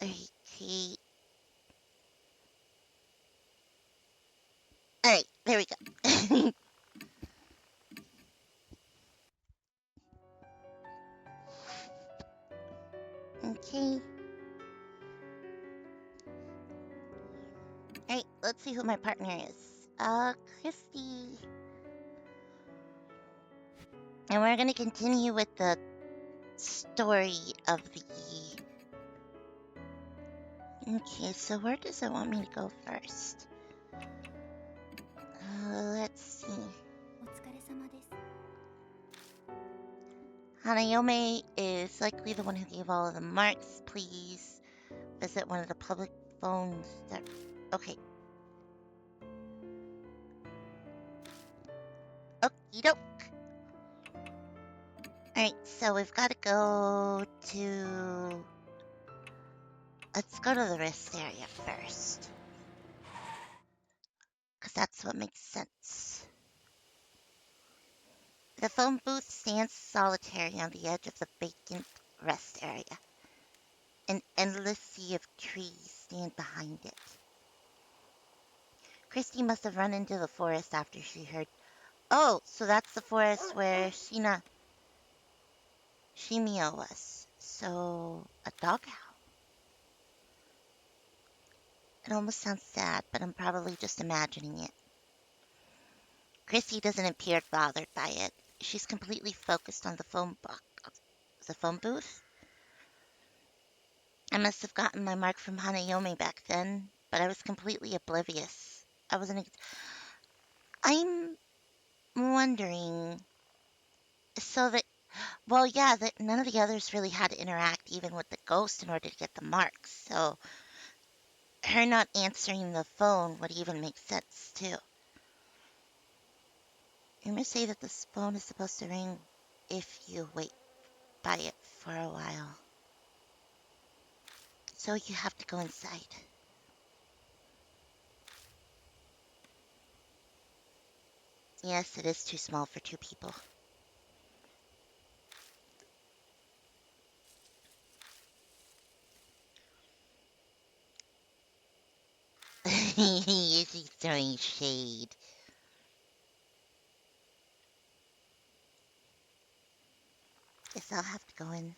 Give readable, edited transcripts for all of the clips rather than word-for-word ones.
Okay. Alright, there we go. Okay. Alright, let's see who my partner is. Christy. And we're gonna continue with the story of the... Okay, so where does it want me to go first? Let's see. Hanayome is likely the one who gave all of the marks. Please visit one of the public phones that... Okay. Okie doke. Alright, so we've got to go to... Let's go to the rest area first. Because that's what makes sense. The phone booth stands solitary on the edge of the vacant rest area. An endless sea of trees stand behind it. Christy must have run into the forest after she heard... Oh, so that's the forest where Shimio was. So, a doghouse. It almost sounds sad, but I'm probably just imagining it. Chrissy doesn't appear bothered by it. She's completely focused on the phone booth. I must have gotten my mark from Hanayome back then, but I was completely oblivious. I'm wondering, so that, well, yeah, that none of the others really had to interact even with the ghost in order to get the marks, so her not answering the phone would even make sense, too. Rumors say that this phone is supposed to ring if you wait by it for a while. So you have to go inside. Yes, it is too small for two people. She's throwing shade. Guess I'll have to go in.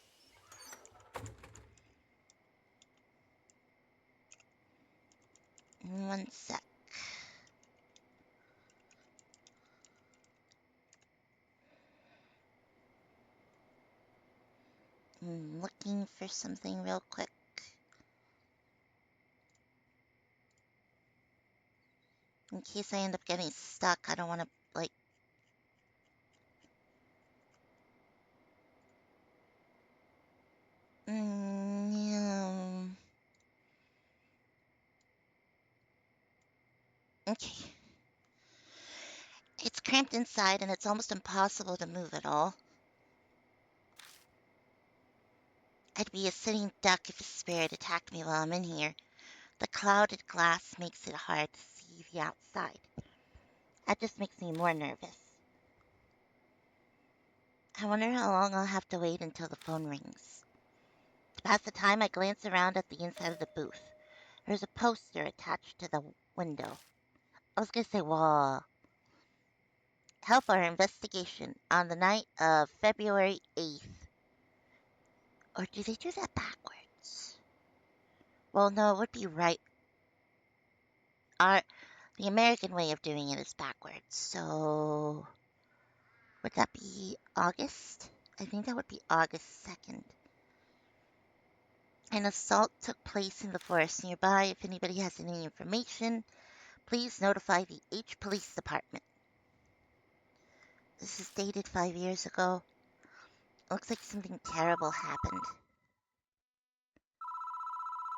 One sec. I'm looking for something real quick. In case I end up getting stuck, I don't want to, like... Yeah. Okay. It's cramped inside and it's almost impossible to move at all. I'd be a sitting duck if a spirit attacked me while I'm in here. The clouded glass makes it hard to see the outside. That just makes me more nervous. I wonder how long I'll have to wait until the phone rings. To pass the time, I glance around at the inside of the booth. There's a poster attached to the window. I was gonna say wall. Help our investigation on the night of February 8th. Or do they do that backwards? Well, no, it would be right. Our, the American way of doing it is backwards. So, would that be August? I think that would be August 2nd. An assault took place in the forest nearby. If anybody has any information, please notify the H Police Department. This is dated 5 years ago. Looks like something terrible happened.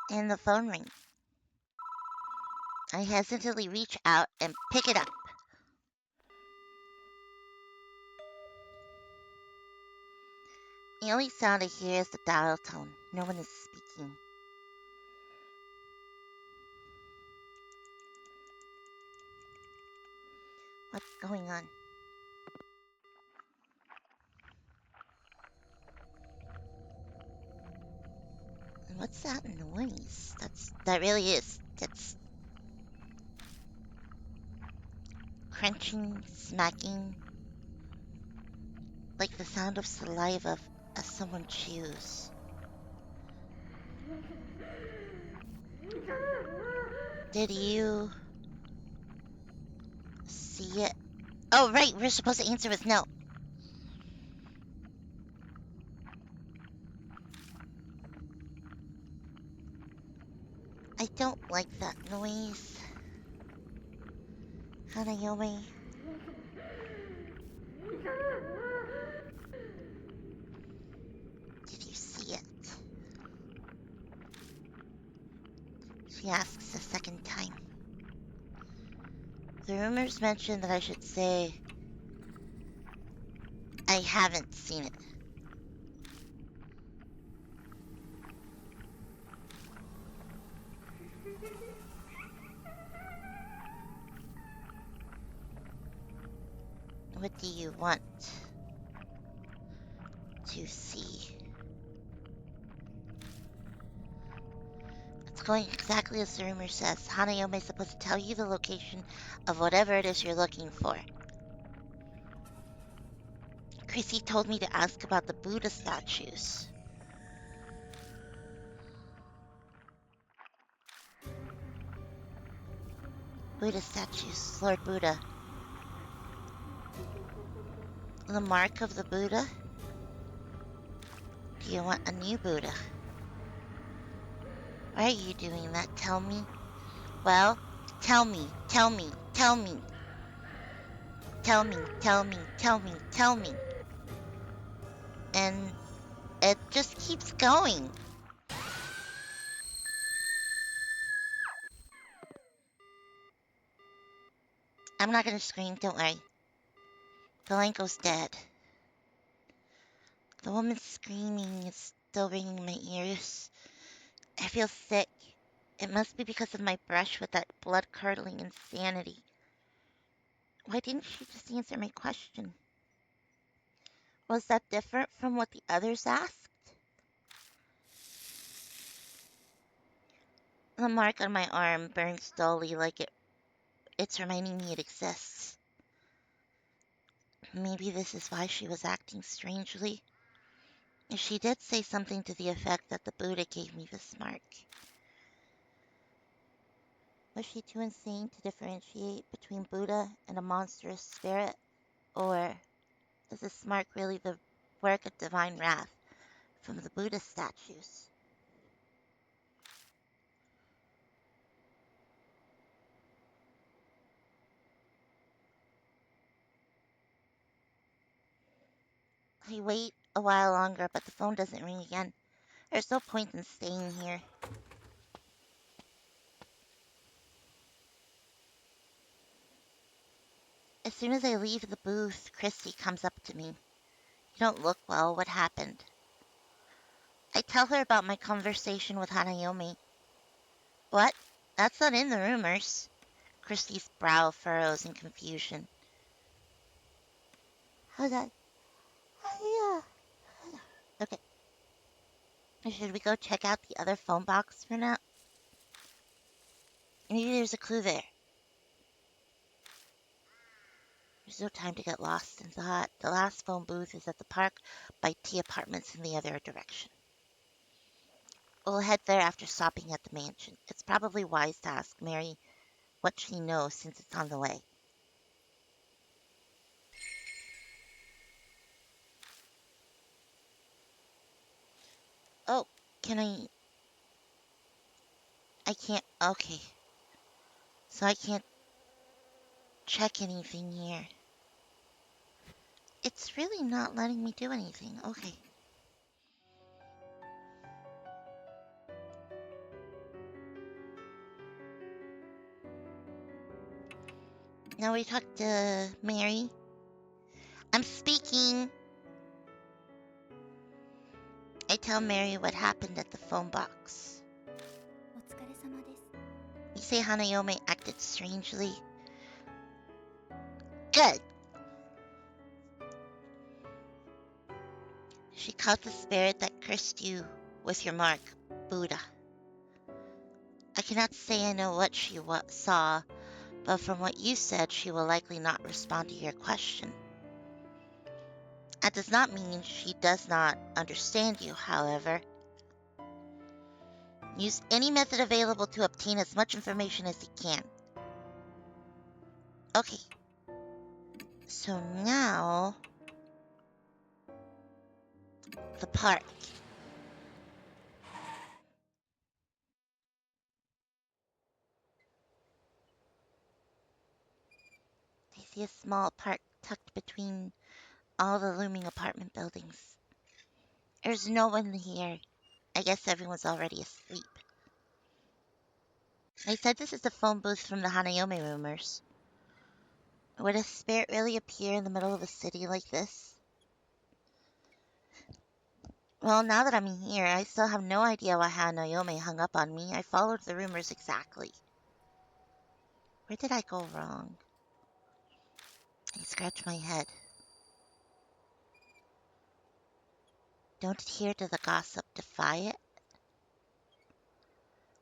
And the phone rings. I hesitantly reach out and pick it up. The only sound I hear is the dial tone. No one is speaking. What's going on? What's that noise? That really is. That's crunching, smacking, like the sound of saliva as someone chews. Did you see it? Oh, right. We're supposed to answer with no. I don't like that noise. Hanayome, did you see it? She asks a second time. The rumors mention that I should say I haven't seen it. What do you want to see? It's going exactly as the rumor says. Hanayome is supposed to tell you the location of whatever it is you're looking for. Chrissy told me to ask about the Buddha statues. Buddha statues, Lord Buddha. The mark of the Buddha? Do you want a new Buddha? Why are you doing that? Tell me. Well, tell me, tell me, tell me. Tell me, tell me, tell me, tell me. And it just keeps going. I'm not gonna scream, don't worry. Valenko's dead. The woman screaming is still ringing in my ears. I feel sick. It must be because of my brush with that blood-curdling insanity. Why didn't she just answer my question? Was that different from what the others asked? The mark on my arm burns dully like it's reminding me it exists. Maybe this is why she was acting strangely. She did say something to the effect that the Buddha gave me this mark. Was she too insane to differentiate between Buddha and a monstrous spirit? Or is this mark really the work of divine wrath from the Buddha statues? I wait a while longer, but the phone doesn't ring again. There's no point in staying here. As soon as I leave the booth, Christy comes up to me. You don't look well. What happened? I tell her about my conversation with Hanayome. What? That's not in the rumors. Christy's brow furrows in confusion. Hold on. Yeah. Okay. Should we go check out the other phone box for now? Maybe there's a clue there. There's no time to get lost in thought. The last phone booth is at the park by T Apartments in the other direction. We'll head there after stopping at the mansion. It's probably wise to ask Mary what she knows since it's on the way. Oh, can I can't. Okay. So I can't check anything here. It's really not letting me do anything. Okay. Now we talk to Mary. I'm speaking. I tell Mary what happened at the phone box. You say Hanayome acted strangely. Good. She caught the spirit that cursed you with your mark, Buddha. I cannot say I know what she saw, but from what you said, she will likely not respond to your question. That does not mean she does not understand you, however. Use any method available to obtain as much information as you can. Okay. So now, the park. I see a small park tucked between all the looming apartment buildings. There's no one here. I guess everyone's already asleep. They said this is the phone booth from the Hanayome rumors. Would a spirit really appear in the middle of a city like this? Well, now that I'm here, I still have no idea why Hanayome hung up on me. I followed the rumors exactly. Where did I go wrong? I scratch my head. Don't adhere to the gossip, defy it.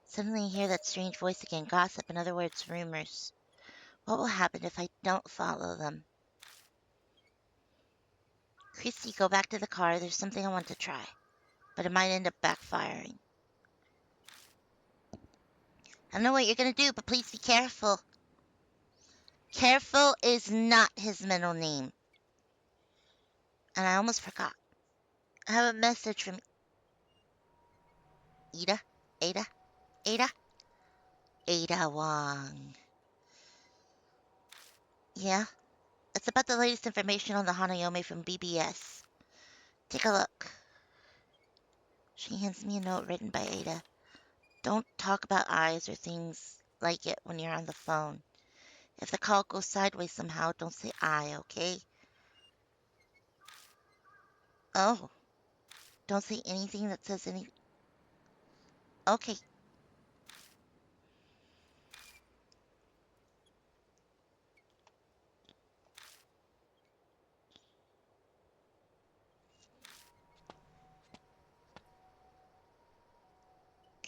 Suddenly I hear that strange voice again, gossip, in other words, rumors. What will happen if I don't follow them? Christy, go back to the car. There's something I want to try, but it might end up backfiring. I don't know what you're gonna do, but please be careful. Careful is not his middle name. And I almost forgot. I have a message from Ada, Ada, Ada, Ada Wong. Yeah, it's about the latest information on the Hanayome from BBS. Take a look. She hands me a note written by Ada. Don't talk about eyes or things like it when you're on the phone. If the call goes sideways somehow, don't say I, okay? Oh, don't say anything that says any. Okay.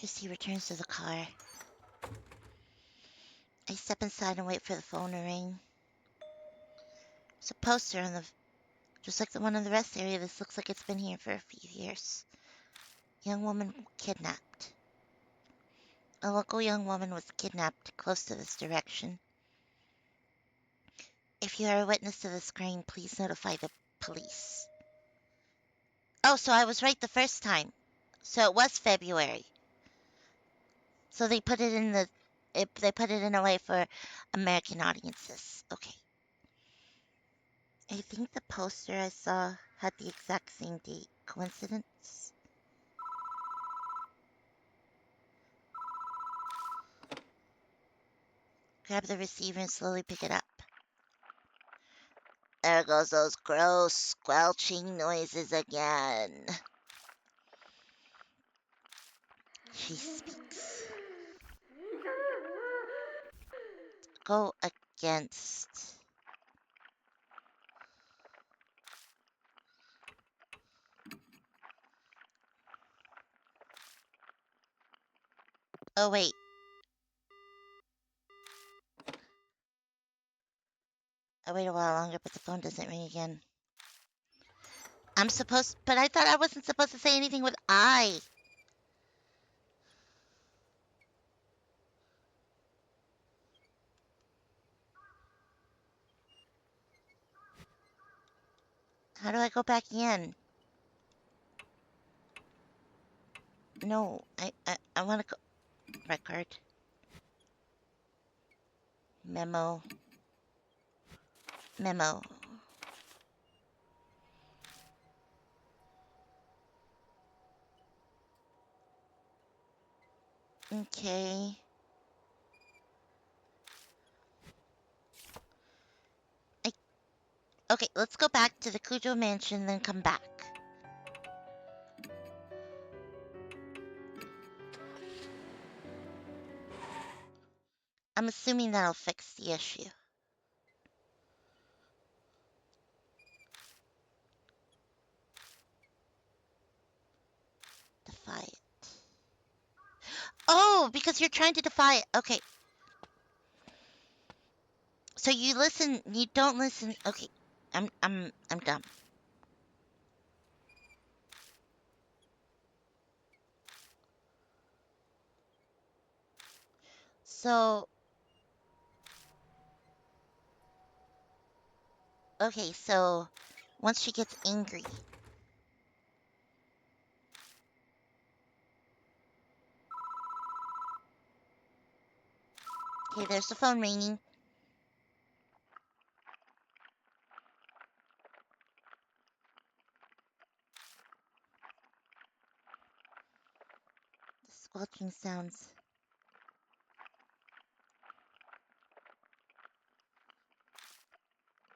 Christy returns to the car. I step inside and wait for the phone to ring. There's a poster on the, just like the one in the rest area. This looks like it's been here for a few years. Young woman kidnapped. A local young woman was kidnapped close to this direction. If you are a witness to this crime, please notify the police. Oh, so I was right the first time. So it was February. So they put it in they put it in a way for American audiences. Okay. I think the poster I saw had the exact same date. Coincidence? Grab the receiver and slowly pick it up. There goes those gross squelching noises again. She speaks. Go against. Oh, wait. I wait a while longer, but the phone doesn't ring again. But I thought I wasn't supposed to say anything with I. How do I go back in? No, I want to go. Record. Memo. Memo. Okay. Okay, let's go back to the Cujo mansion, then come back. I'm assuming that'll fix the issue. Defy No, because you're trying to defy it. Okay. So you listen, you don't listen. Okay. I'm dumb. So, okay, so once she gets angry. Okay, there's the phone ringing. The squelching sounds.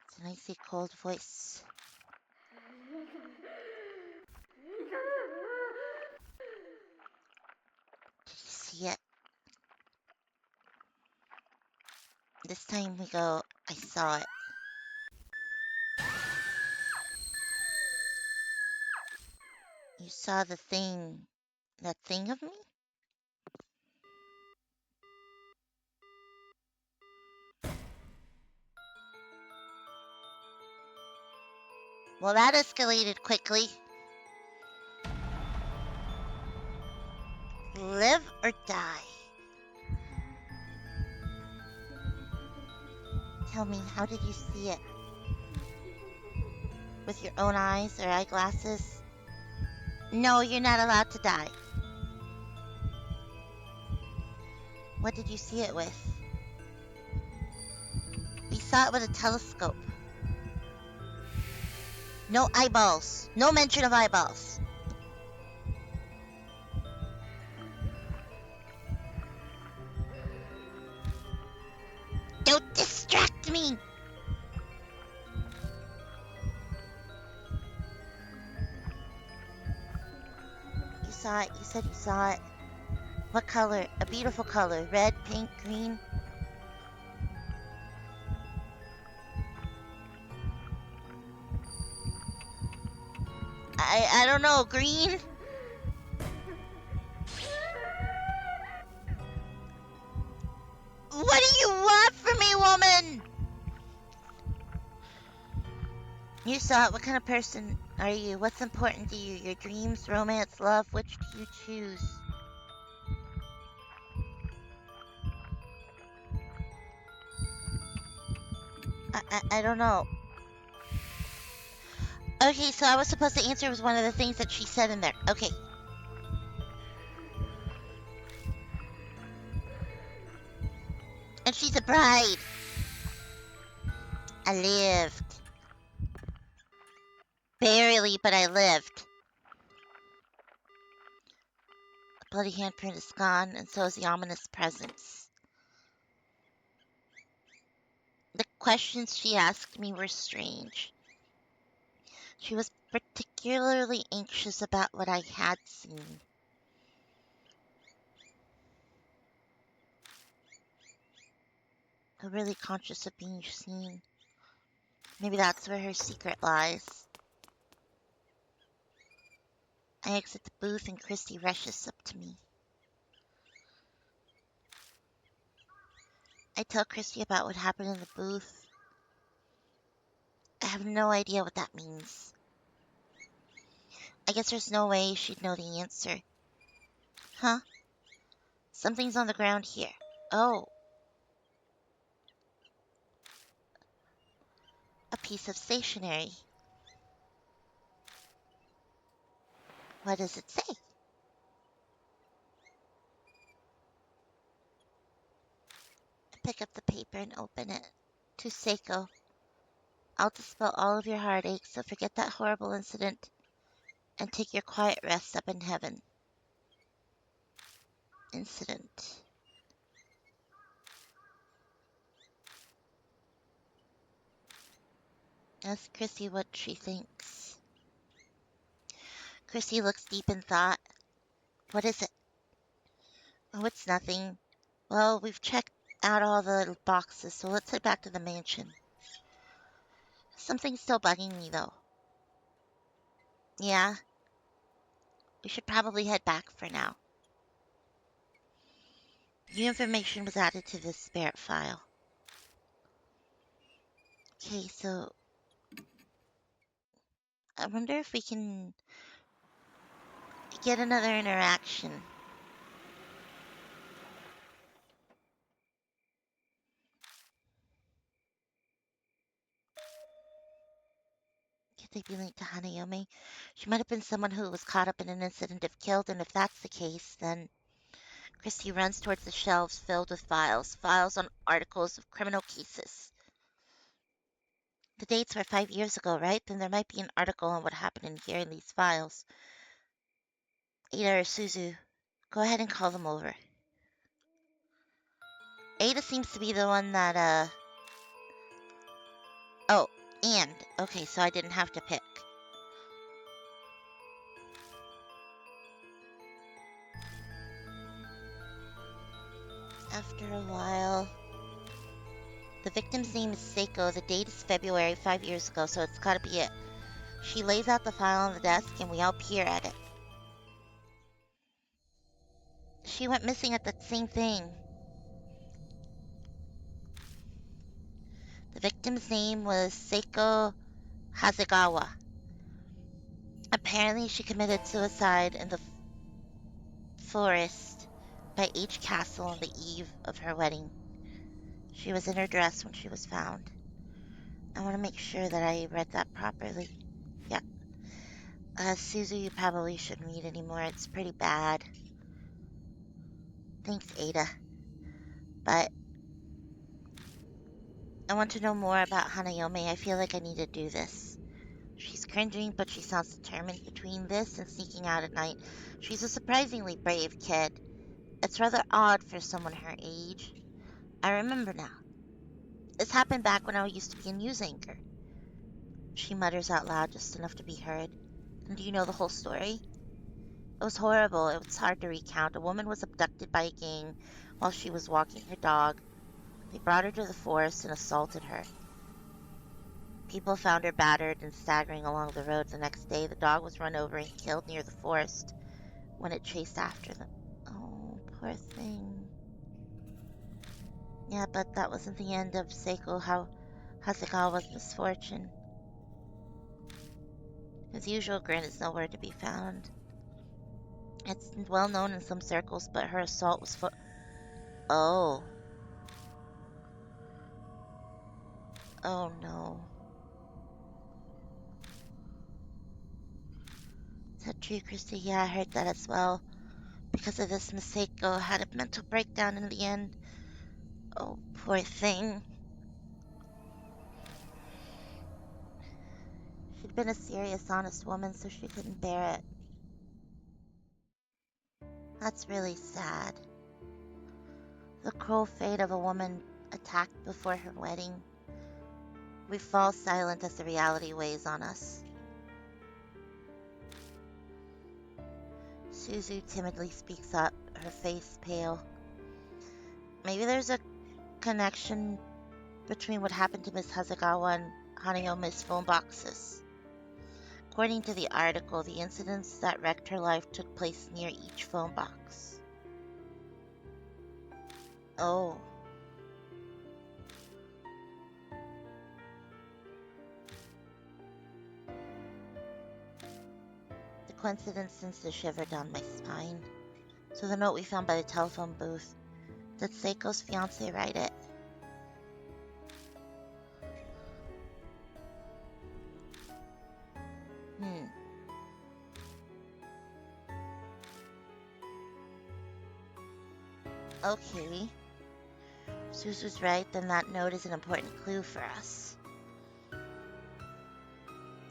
It's an icy cold voice. Did you see it? This time we go, I saw it. You saw the thing, that thing of me? Well, that escalated quickly. Live or die? Tell me, how did you see it? With your own eyes or eyeglasses? No, you're not allowed to die. What did you see it with? We saw it with a telescope. No eyeballs. No mention of eyeballs. Don't distract me! You saw it. You said you saw it. What color? A beautiful color. Red, pink, green. I don't know. Green? What do you want from me, woman? You saw it. What kind of person are you? What's important to you? Your dreams, romance, love? Which do you choose? I don't know. Okay, so I was supposed to answer was one of the things that she said in there. Okay. And she's a bride. I lived. Barely, but I lived. The bloody handprint is gone, and so is the ominous presence. The questions she asked me were strange. She was particularly anxious about what I had seen. Really conscious of being seen. Maybe that's where her secret lies. I exit the booth and Christy rushes up to me. I tell Christy about what happened in the booth. I have no idea what that means. I guess there's no way she'd know the answer. Huh? Something's on the ground here. Oh, a piece of stationery. What does it say? I pick up the paper and open it. To Seiko. I'll dispel all of your heartaches, so forget that horrible incident and take your quiet rest up in heaven. Incident. Ask Chrissy what she thinks. Chrissy looks deep in thought. What is it? Oh, it's nothing. Well, we've checked out all the little boxes, so let's head back to the mansion. Something's still bugging me, though. Yeah, we should probably head back for now. New information was added to the spirit file. Okay, so I wonder if we can get another interaction. Could they be linked to Hanayome? She might have been someone who was caught up in an incident if killed, and if that's the case, then Christy runs towards the shelves filled with files on articles of criminal cases. The dates were 5 years ago, right? Then there might be an article on what happened in here in these files. Ada or Suzu, go ahead and call them over. Ada seems to be the one that, oh, and, okay, so I didn't have to pick. After a while, the victim's name is Seiko. The date is February 5 years ago, so it's gotta be it. She lays out the file on the desk, and we all peer at it. She went missing at the same thing. The victim's name was Seiko Hasegawa. Apparently, she committed suicide in the forest by H Castle on the eve of her wedding. She was in her dress when she was found. I want to make sure that I read that properly. Yeah. Suzu, you probably shouldn't read anymore. It's pretty bad. Thanks, Ada. But I want to know more about Hanayome. I feel like I need to do this. She's cringing, but she sounds determined. Between this and sneaking out at night, she's a surprisingly brave kid. It's rather odd for someone her age. I remember now. This happened back when I used to be a news anchor. She mutters out loud just enough to be heard. And do you know the whole story? It was horrible. It was hard to recount. A woman was abducted by a gang while she was walking her dog. They brought her to the forest and assaulted her. People found her battered and staggering along the road. The next day, the dog was run over and killed near the forest when it chased after them. Oh, poor thing. Yeah, but that wasn't the end of Seiko Hasegawa's misfortune. His usual grin is nowhere to be found. It's well known in some circles, but her assault was for... Oh. Oh no. Is that true, Christy? Yeah, I heard that as well. Because of this, Misako had a mental breakdown in the end. Oh, poor thing. She'd been a serious, honest woman, so she couldn't bear it. That's really sad. The cruel fate of a woman attacked before her wedding. We fall silent as the reality weighs on us. Suzu timidly speaks up, her face pale. Maybe there's a connection between what happened to Miss Hasegawa and Hanayome's phone boxes. According to the article, the incidents that wrecked her life took place near each phone box. Oh. The coincidence sends a shiver down my spine. So the note we found by the telephone booth, did Seiko's fiancé write it? Okay. Suzu's right, then that note is an important clue for us.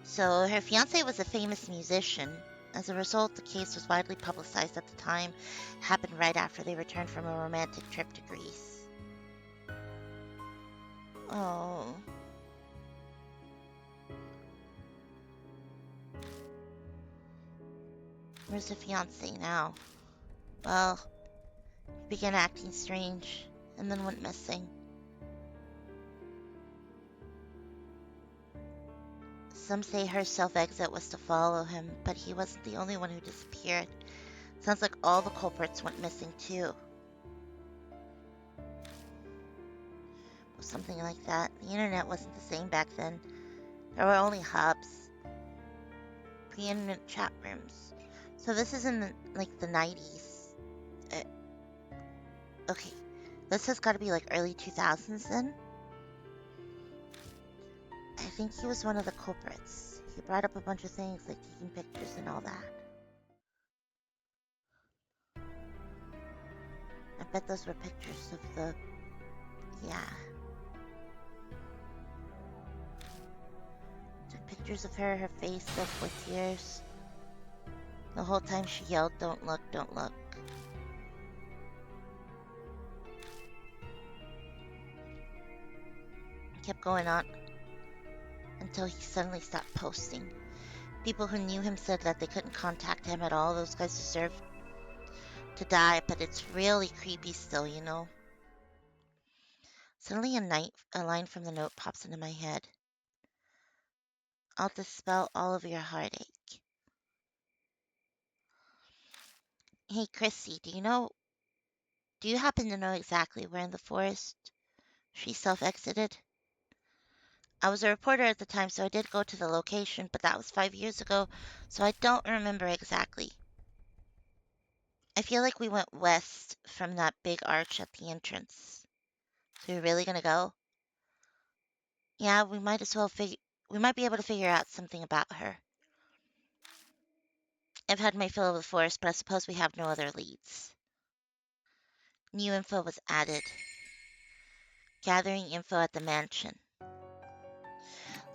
So her fiancé was a famous musician. As a result, the case was widely publicized at the time. It happened right after they returned from a romantic trip to Greece. Oh. Where's the fiancé now? Well, he began acting strange and then went missing. Some say her self-exit was to follow him, but he wasn't the only one who disappeared. Sounds like all the culprits went missing too. something like that. The internet wasn't the same back then. There were only hubs, pre-internet chat rooms. So this is in the 90s. Uh, okay, this has got to be like early 2000s then. I think he was one of the culprits. He brought up a bunch of things like taking pictures and all that. I bet those were pictures of the... Yeah. Took pictures of her face filled with tears. The whole time she yelled, "Don't look, don't look." It kept going on until he suddenly stopped posting. People who knew him said that they couldn't contact him at all. Those guys deserve to die, but it's really creepy still, you know? Suddenly a line from the note pops into my head. "I'll dispel all of your heartache." Hey, Chrissy, do you happen to know exactly where in the forest she self-exited? I was a reporter at the time, so I did go to the location, but that was 5 years ago, so I don't remember exactly. I feel like we went west from that big arch at the entrance. So you're really gonna go? Yeah, we might be able to figure out something about her. I've had my fill of the forest, but I suppose we have no other leads. New info was added. Gathering info at the mansion.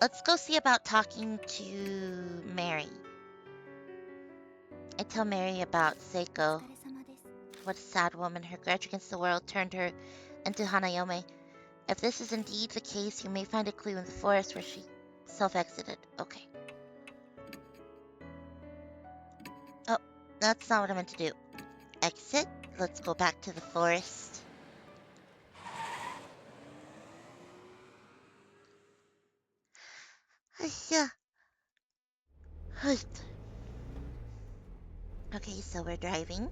Let's go see about talking to Mary. I tell Mary about Seiko. What a sad woman. Her grudge against the world turned her into Hanayome. If this is indeed the case, you may find a clue in the forest where she self-exited. Okay. Oh, that's not what I meant to do. Exit? Let's go back to the forest. Yeah. Okay, so we're driving.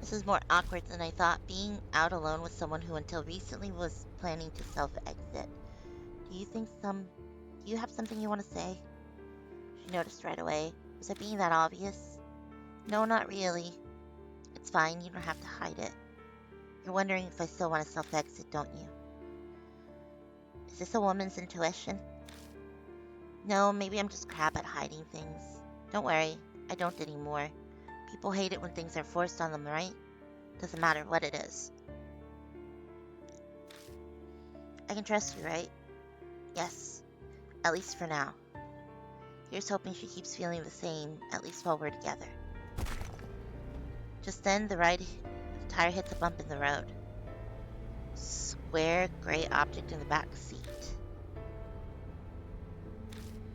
This is more awkward than I thought, being out alone with someone who until recently was planning to self-exit. Do you think some... Do you have something you want to say? She noticed right away. Was I being that obvious? No, not really. It's fine, you don't have to hide it. You're wondering if I still want to self-exit, don't you? Is this a woman's intuition? No, maybe I'm just crap at hiding things. Don't worry, I don't anymore. People hate it when things are forced on them, right? Doesn't matter what it is. I can trust you, right? Yes, at least for now. Here's hoping she keeps feeling the same, at least while we're together. Just then, the tire hits a bump in the road. Square gray object in the back seat.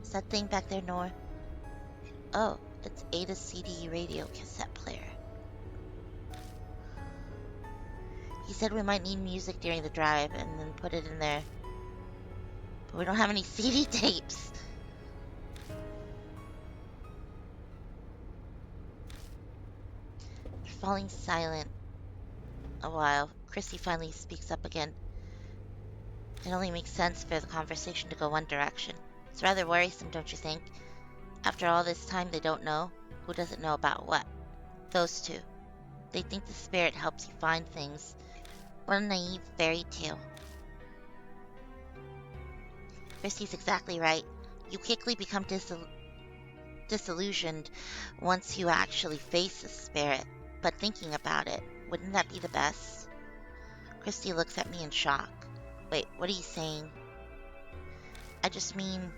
Is that thing back there, Nor? Oh, it's Ada's CD radio cassette player. He said we might need music during the drive and then put it in there. But we don't have any CD tapes. They're falling silent a while. Chrissy finally speaks up again. It only makes sense for the conversation to go one direction. It's rather worrisome, don't you think? After all this time, they don't know. Who doesn't know about what? Those two. They think the spirit helps you find things. What a naive fairy tale. Chrissy's exactly right. You quickly become disillusioned once you actually face the spirit. But thinking about it, wouldn't that be the best? Christy looks at me in shock. Wait, what are you saying? I just mean,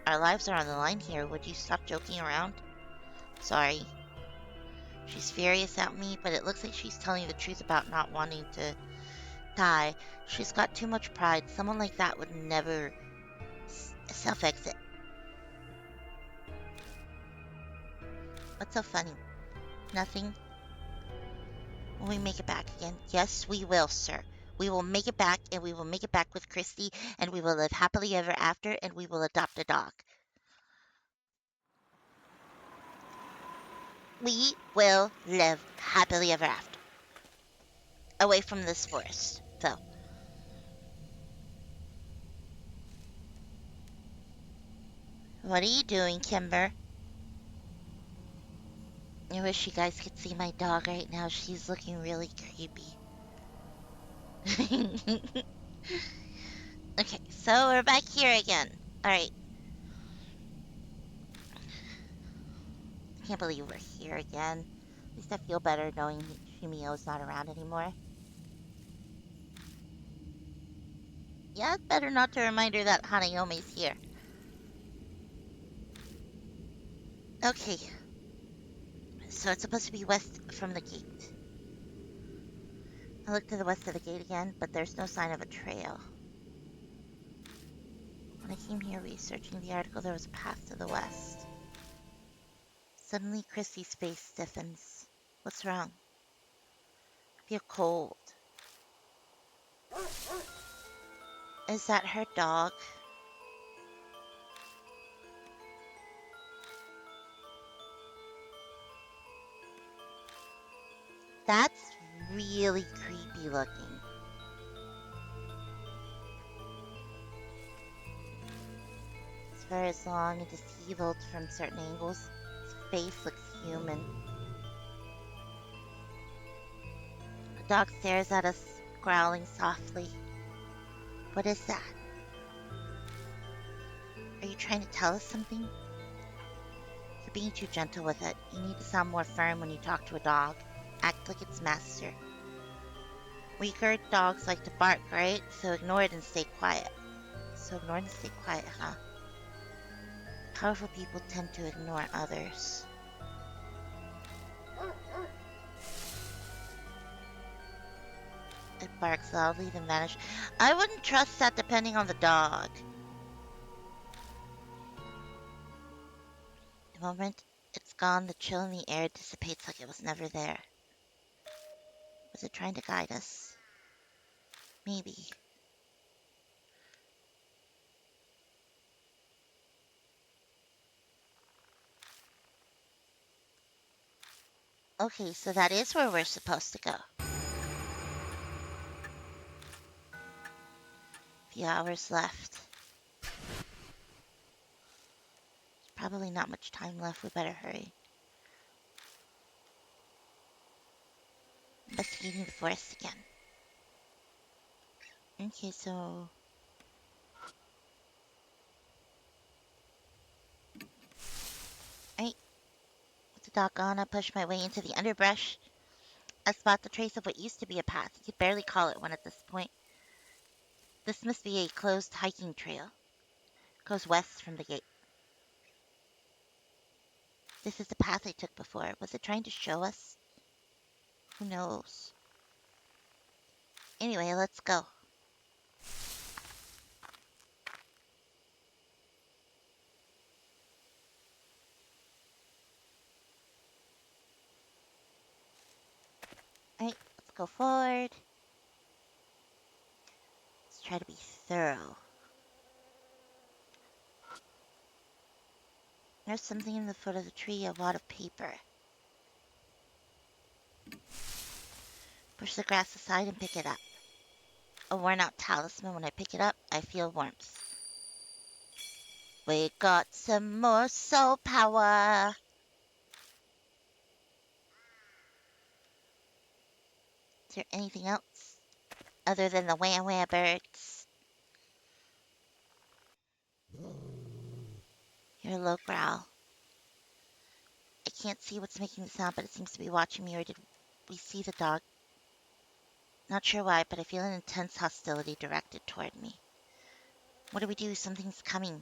our lives are on the line here. Would you stop joking around? Sorry. She's furious at me, but it looks like she's telling the truth about not wanting to die. She's got too much pride. Someone like that would never self-exit. What's so funny? Nothing. Will we make it back again? Yes, we will, sir. We will make it back, and we will make it back with Christy, and we will live happily ever after, and we will adopt a dog. We will live happily ever after. away from this forest, though. What are you doing, Kimber? I wish you guys could see my dog right now. She's looking really creepy. Okay, so we're back here again. All right. I can't believe we're here again. At least I feel better knowing Shumio's not around anymore. Yeah, it's better not to remind her that Hanayome's here. Okay, so it's supposed to be west from the gate. I looked to the west of the gate again, but there's no sign of a trail. When I came here researching the article, there was a path to the west. Suddenly, Chrissy's face stiffens. What's wrong? I feel cold. Is that her dog? That's really creepy looking. His fur is long and disheveled from certain angles. His face looks human. The dog stares at us, growling softly. What is that? Are you trying to tell us something? You're being too gentle with it. You need to sound more firm when you talk to a dog. Act like its master. Weaker dogs like to bark, right? So ignore it and stay quiet. So ignore it and stay quiet, huh? Powerful people tend to ignore others. It barks loudly, then vanishes. I wouldn't trust that depending on the dog. The moment it's gone, the chill in the air dissipates like it was never there. Was it trying to guide us? Maybe. Okay, so that is where we're supposed to go. Few hours left. There's probably not much time left. We better hurry. Investigating the forest again. Okay, so... Right. With the dog gone, I pushed my way into the underbrush. I spot the trace of what used to be a path. You could barely call it one at this point. This must be a closed hiking trail. It goes west from the gate. This is the path I took before. Was it trying to show us? Who knows? Anyway, let's go. Alright, let's go forward. Let's try to be thorough. There's something in the foot of the tree, a wad of paper. Push the grass aside and pick it up. A worn out talisman. When I pick it up, I feel warmth. We got some more soul power. Is there anything else? Other than the wah wah birds? Hear a low growl. I can't see what's making the sound, but it seems to be watching me, or did we see the dog? Not sure why, but I feel an intense hostility directed toward me. What do we do? Something's coming.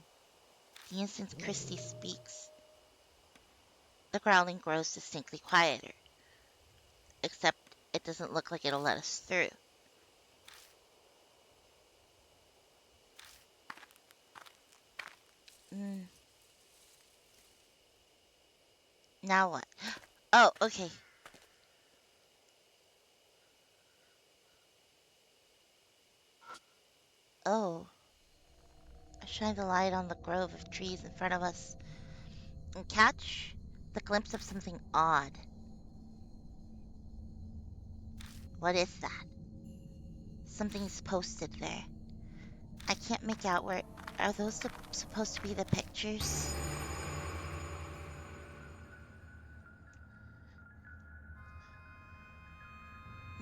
The instant Christy speaks, the growling grows distinctly quieter. Except it doesn't look like it'll let us through. Mm, now what? Oh, okay. Oh. I shine the light on the grove of trees in front of us and catch the glimpse of something odd. What is that? Something's posted there. I can't make out where. Are those supposed to be the pictures?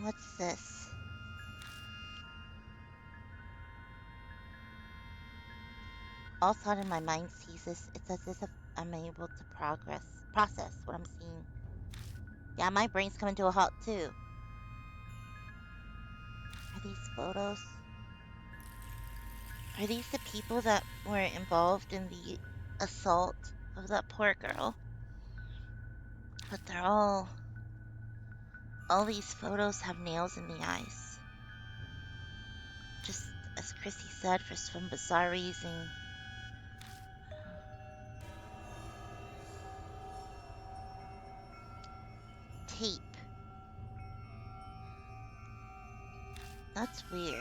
What's this? All thought in my mind ceases. It's as if I'm able to process what I'm seeing. Yeah, my brain's coming to a halt too. Are these photos? Are these the people that were involved in the assault of that poor girl? But all these photos have nails in the eyes. Just as Chrissy said, for some bizarre reason. Tape. That's weird.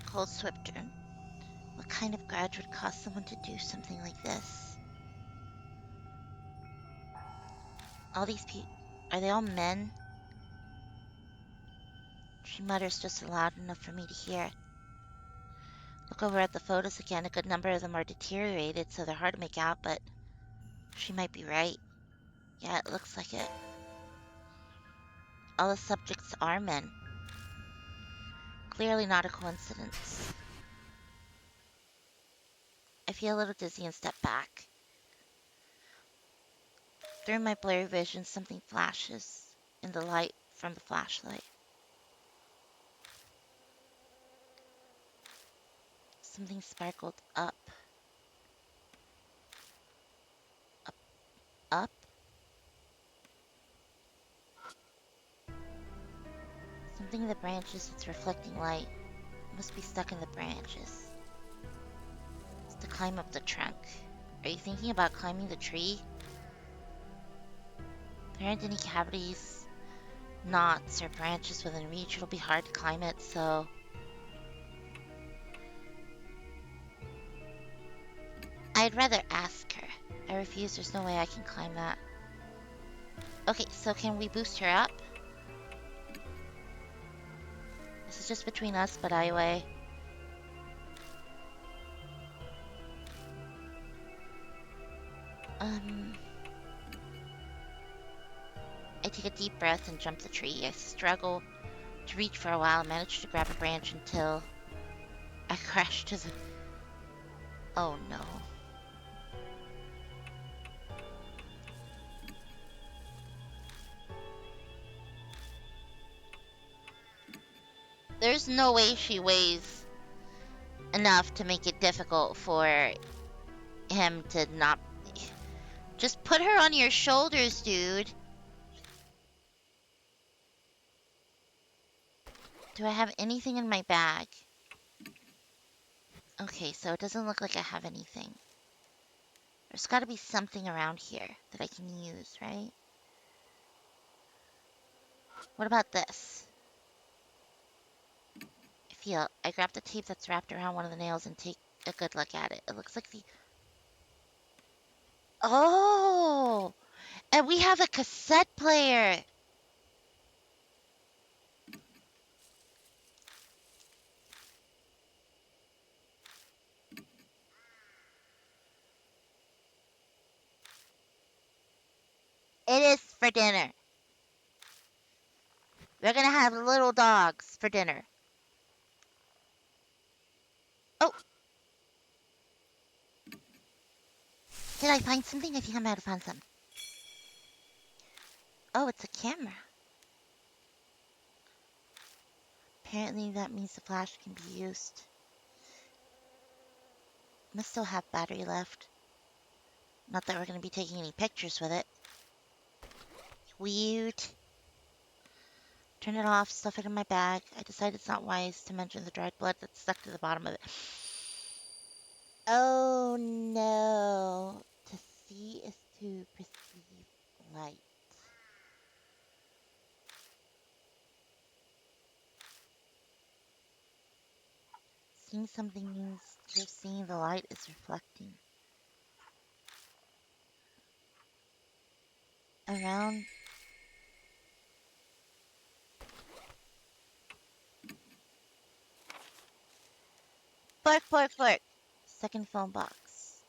Cold Swifter. What kind of grudge would cause someone to do something like this? All these people, are they all men? She mutters just loud enough for me to hear. Look over at the photos again. A good number of them are deteriorated, so they're hard to make out, but she might be right. Yeah, it looks like it. All the subjects are men. Clearly not a coincidence. I feel a little dizzy and step back. Through my blurry vision, something flashes in the light from the flashlight. Something sparkled up. Up, up. Something in the branches that's reflecting light. It must be stuck in the branches. It's to climb up the trunk. Are you thinking about climbing the tree? There aren't any cavities, knots, or branches within reach. It'll be hard to climb it, so... I'd rather ask her. I refuse. There's no way I can climb that. Okay, so can we boost her up? This is just between us, but anyway. I take a deep breath and jump the tree. I struggle to reach for a while and manage to grab a branch until I crash to the... Oh no. There's no way she weighs enough to make it difficult for him to not... Just put her on your shoulders, dude. Do I have anything in my bag? Okay, so it doesn't look like I have anything. There's got to be something around here that I can use, right? What about this? I grab the tape that's wrapped around one of the nails and take a good look at it. It looks like the... Oh! And we have a cassette player! It is for dinner. We're gonna have little dogs for dinner. Oh! Did I find something? I think I might have found some. Oh, it's a camera. Apparently that means the flash can be used. Must still have battery left. Not that we're gonna be taking any pictures with it. Weird. Turn it off, stuff it in my bag. I decide it's not wise to mention the dried blood that's stuck to the bottom of it. Oh no. To see is to perceive light. Seeing something means you're seeing the light is reflecting. Around. Bark, bark, bark. Second phone box.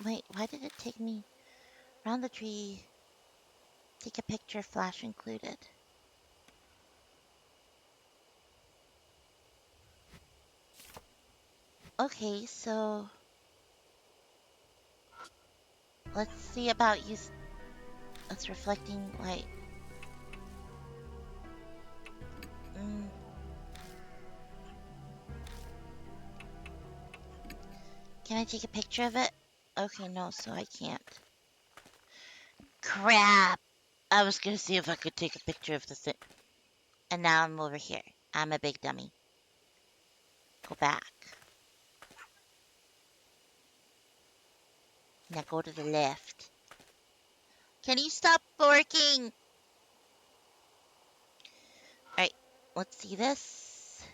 Wait, why did it take me around the tree? Take a picture, flash included. Okay, so let's see about you. It's reflecting light. Mm. Can I take a picture of it? Okay, no, so I can't. Crap! I was gonna see if I could take a picture of the thing. And now I'm over here. I'm a big dummy. Go back. Now go to the left. Can you stop working? Alright, let's see this.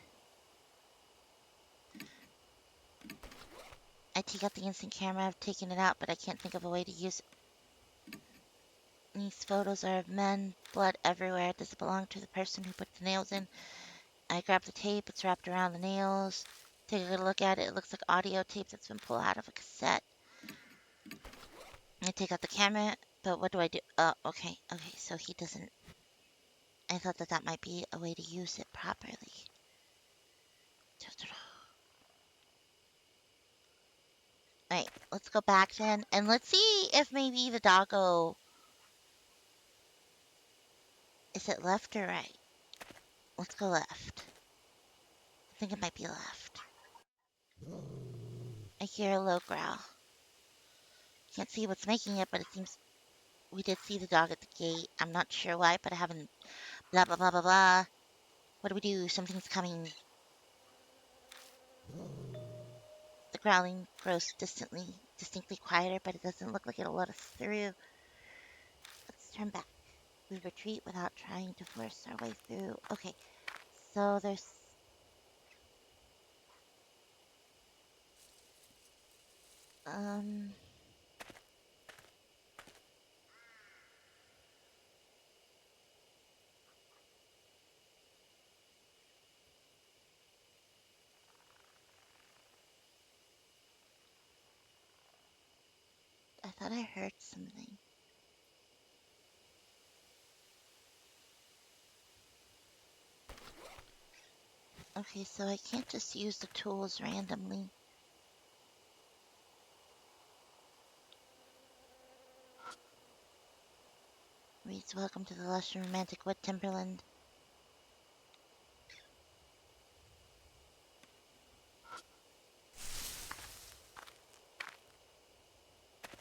I take out the instant camera. I've taken it out, but I can't think of a way to use it. These photos are of men, blood everywhere. Does it belong to the person who put the nails in? I grab the tape. It's wrapped around the nails. Take a good look at it. It looks like audio tape that's been pulled out of a cassette. I take out the camera, but what do I do? Oh, okay. Okay, so he doesn't... I thought that that might be a way to use it properly. Alright, let's go back then, and let's see if maybe the doggo... Is it left or right? Let's go left. I think it might be left. I hear a low growl. Can't see what's making it, but it seems we did see the dog at the gate. I'm not sure why, but I haven't... Blah, blah, blah, blah, blah. What do we do? Something's coming. The growling grows distinctly quieter, but it doesn't look like it'll let us through. Let's turn back. We retreat without trying to force our way through. Okay, so there's... I thought I heard something. Okay, so I can't just use the tools randomly. Reads, welcome to the lush and romantic wood timberland.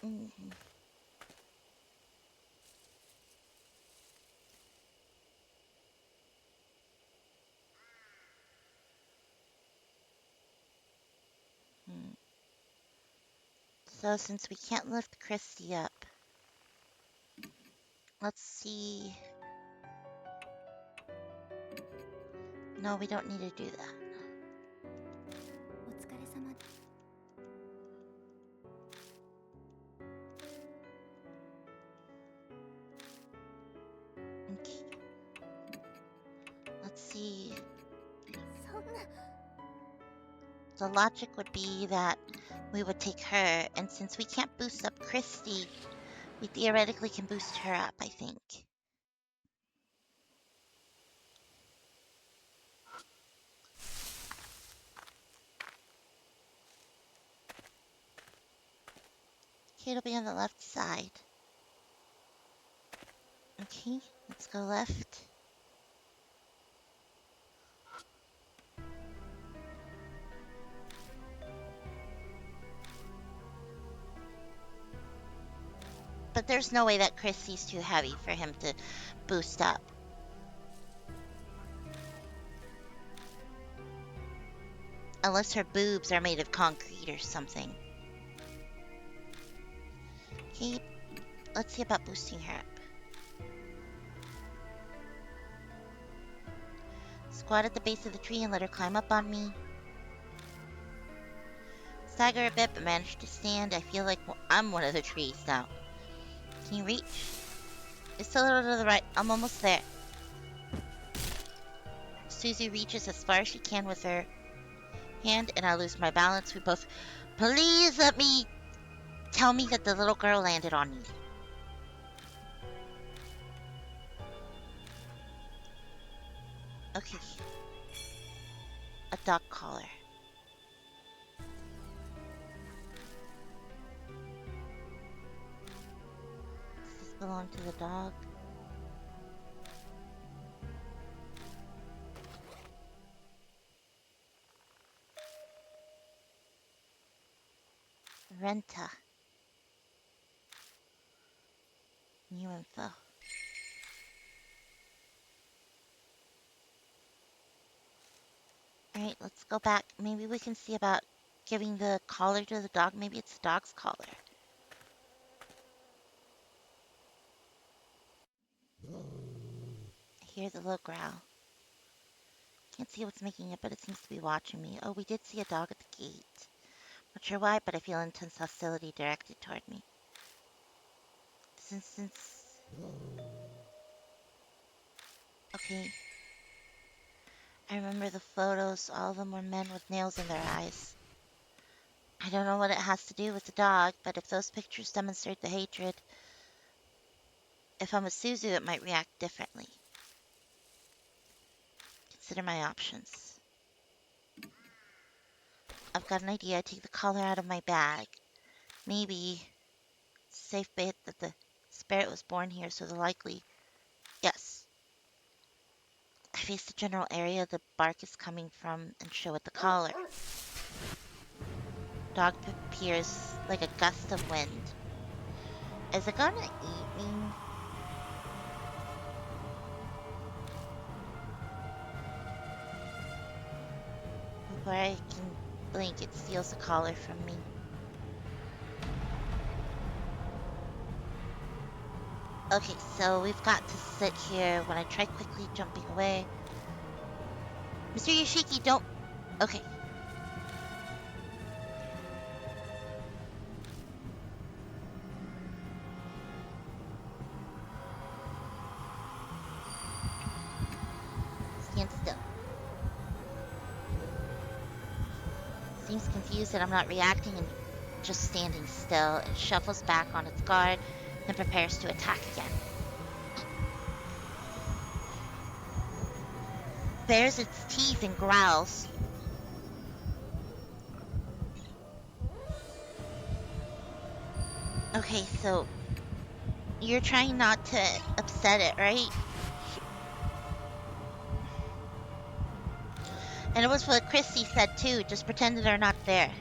Mm-hmm. Hmm. So since we can't lift Christy up, let's see. No, we don't need to do that. Okay. Let's see. The logic would be that we would take her, and since we can't boost up Christy, we theoretically can boost her up, I think. Okay, it'll be on the left side. Okay, let's go left. But there's no way that Christy's too heavy for him to boost up. Unless her boobs are made of concrete or something. Okay, let's see about boosting her up. Squat at the base of the tree and let her climb up on me. Stagger a bit, but manage to stand. I feel like I'm one of the trees now. Can you reach? It's a little to the right. I'm almost there. Susie reaches as far as she can with her hand, and I lose my balance. We both... Please let me... Tell me that the little girl landed on me. Okay. A dog collar. Does this belong to the dog? Renta. New info. Alright, let's go back. Maybe we can see about giving the collar to the dog. Maybe it's the dog's collar. I hear the little growl. Can't see what's making it, but it seems to be watching me. Oh, we did see a dog at the gate. Not sure why, but I feel intense hostility directed toward me. Since... Okay. I remember the photos. All of them were men with nails in their eyes. I don't know what it has to do with the dog, but if those pictures demonstrate the hatred, if I'm a Suzu, it might react differently. Consider my options. I've got an idea. I take the collar out of my bag. Maybe it's a safe bet that the spirit was born here, so the likely... Yes. I face the general area the bark is coming from and show it the collar. Dog appears like a gust of wind. Is it gonna eat me? Before I can blink, it steals the collar from me. Okay, so we've got to sit here when I try quickly jumping away. Mr. Yoshiki, don't... Okay. Stand still. Seems confused that I'm not reacting and just standing still. It shuffles back on its guard, then prepares to attack again. Bares its teeth and growls. Okay, so you're trying not to upset it, right? And it was what Chrissy said too, just pretend that they're not there.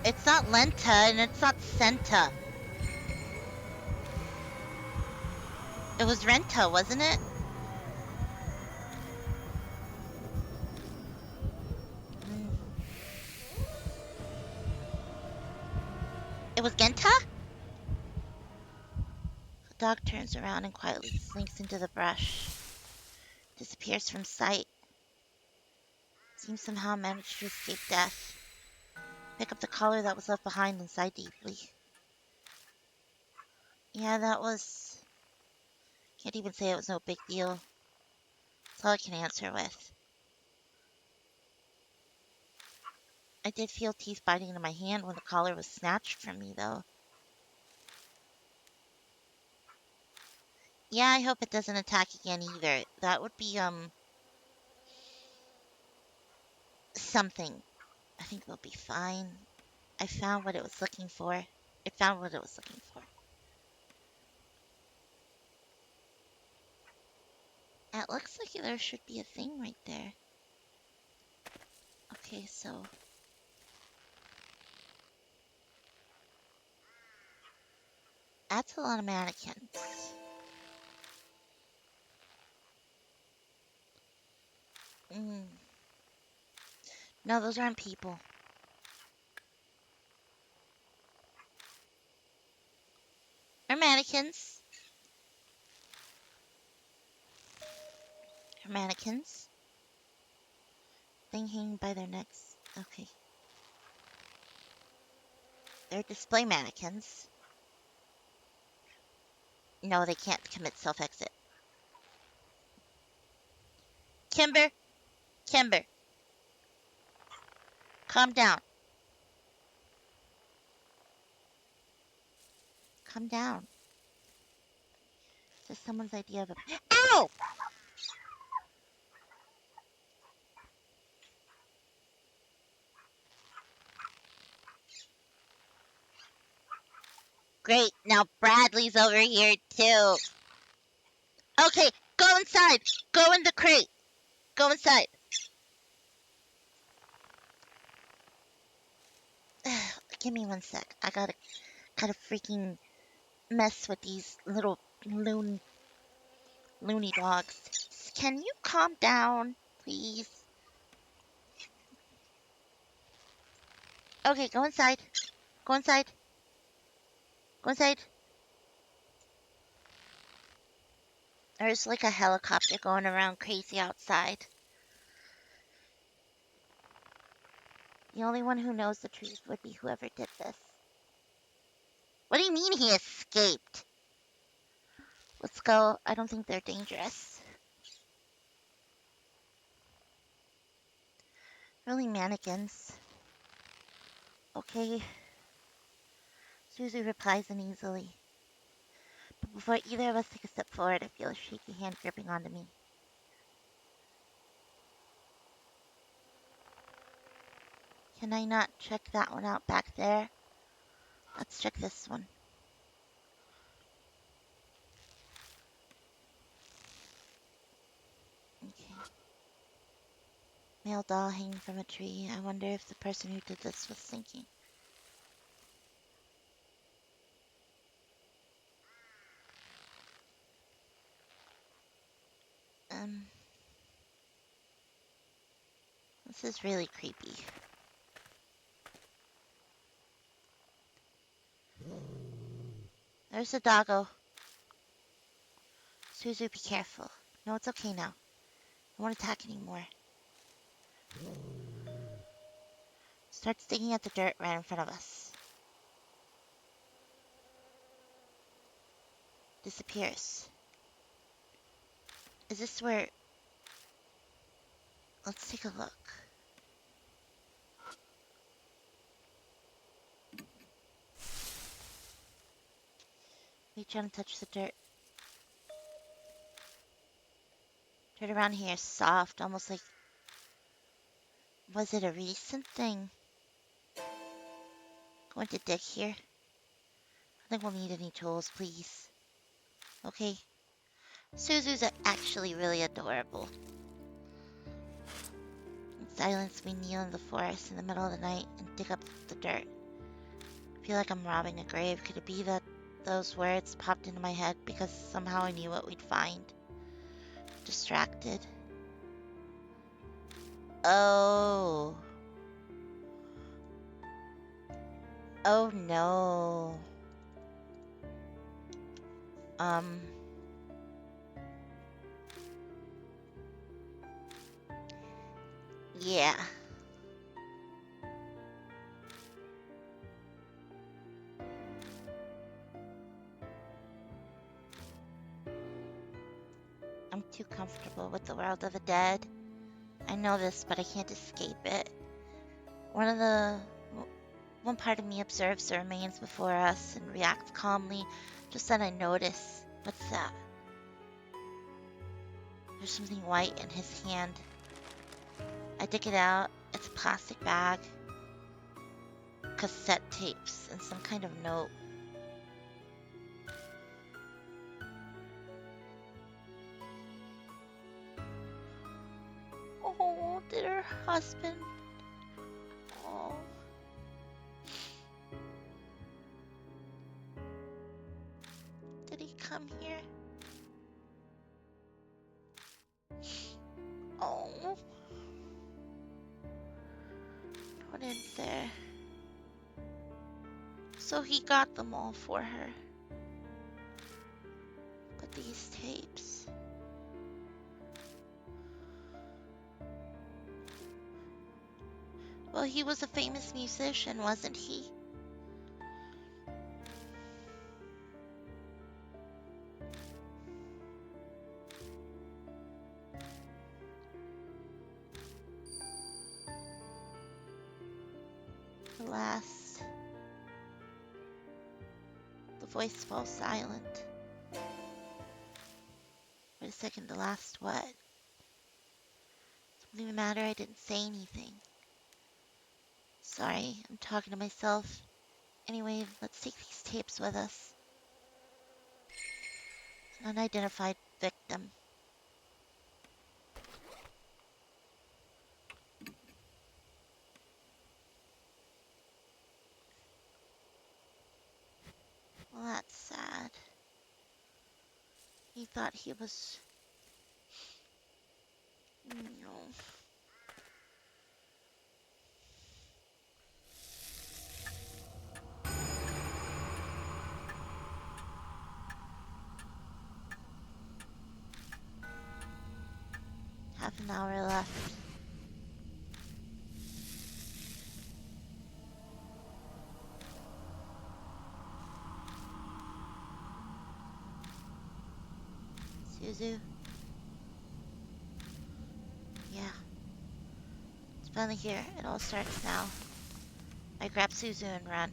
It's not Lenta and it's not Senta. It was Renta, wasn't it? It was Genta? The dog turns around and quietly slinks into the brush. Disappears from sight. Seems somehow managed to escape death. Pick up the collar that was left behind and sigh deeply. Yeah, that was... Can't even say it was no big deal. That's all I can answer with. I did feel teeth biting into my hand when the collar was snatched from me, though. Yeah, I hope it doesn't attack again either. That would be, something. I think we'll be fine. I found what it was looking for. It found what it was looking for. It looks like there should be a thing right there. Okay, so that's a lot of mannequins. Mm. No, those aren't people. They're mannequins. They're mannequins. Thing hanging by their necks. Okay. They're display mannequins. No, they can't commit self-exit. Kimber, Kimber, calm down. Calm down. This is someone's idea of a. Ow! Great. Now Bradley's over here too. Okay, go inside. Go in the crate. Go inside. Give me 1 sec. I gotta freaking mess with these little loony dogs. Can you calm down, please? Okay, go inside. Go inside. Go inside. There's like a helicopter going around crazy outside. The only one who knows the truth would be whoever did this. What do you mean he escaped? Let's go. I don't think they're dangerous. Really mannequins. Okay. Susie replies uneasily. But before either of us take a step forward, I feel a shaky hand gripping onto me. Can I not check that one out back there? Let's check this one. Okay. Male doll hanging from a tree. I wonder if the person who did this was thinking. Um, this is really creepy. There's a doggo. Suzu, be careful. No, it's okay now. I won't attack anymore. Starts digging at the dirt right in front of us. Disappears. Is this where... Let's take a look. Reach out and touch the dirt. Dirt around here is soft, almost like... Was it a recent thing? Going to dig here? I think we'll need any tools, please. Okay. Suzu's actually really adorable. In silence, we kneel in the forest in the middle of the night and dig up the dirt. I feel like I'm robbing a grave. Could it be that those words popped into my head because somehow I knew what we'd find? Distracted. Oh. Oh no. Yeah. I'm too comfortable with the world of the dead. I know this, but I can't escape it. One part of me observes the remains before us and reacts calmly. Just then I notice. What's that? There's something white in his hand. I dig it out. It's a plastic bag. Cassette tapes and some kind of note. Oh, dear husband. come here? Oh. What is there? So he got them all for her. But these tapes. Well, he was a famous musician, wasn't he? The last. The voice falls silent. Wait a second, the last what? Doesn't even matter, I didn't say anything. Sorry, I'm talking to myself. Anyway, let's take these tapes with us. Unidentified victim. Well, that's sad. He thought he was... No. Half an hour left. Suzu? Yeah. It's finally here. It all starts now. I grab Suzu and run.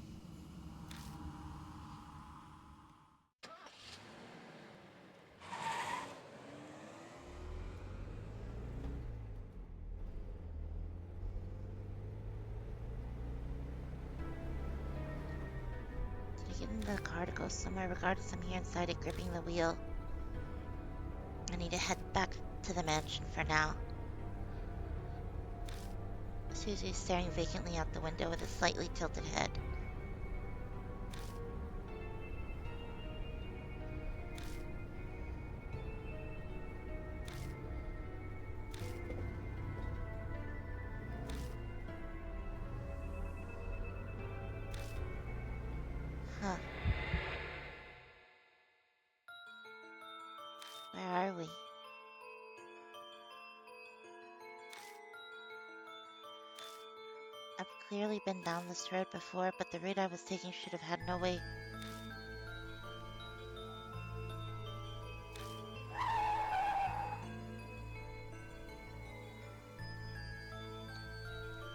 Did I get into the car to go somewhere? Regardless, I'm here inside it, gripping the wheel. I need to head back to the mansion for now. Suzu's staring vacantly out the window with a slightly tilted head. Huh. Where are we? I've clearly been down this road before, but the route I was taking should have had no way.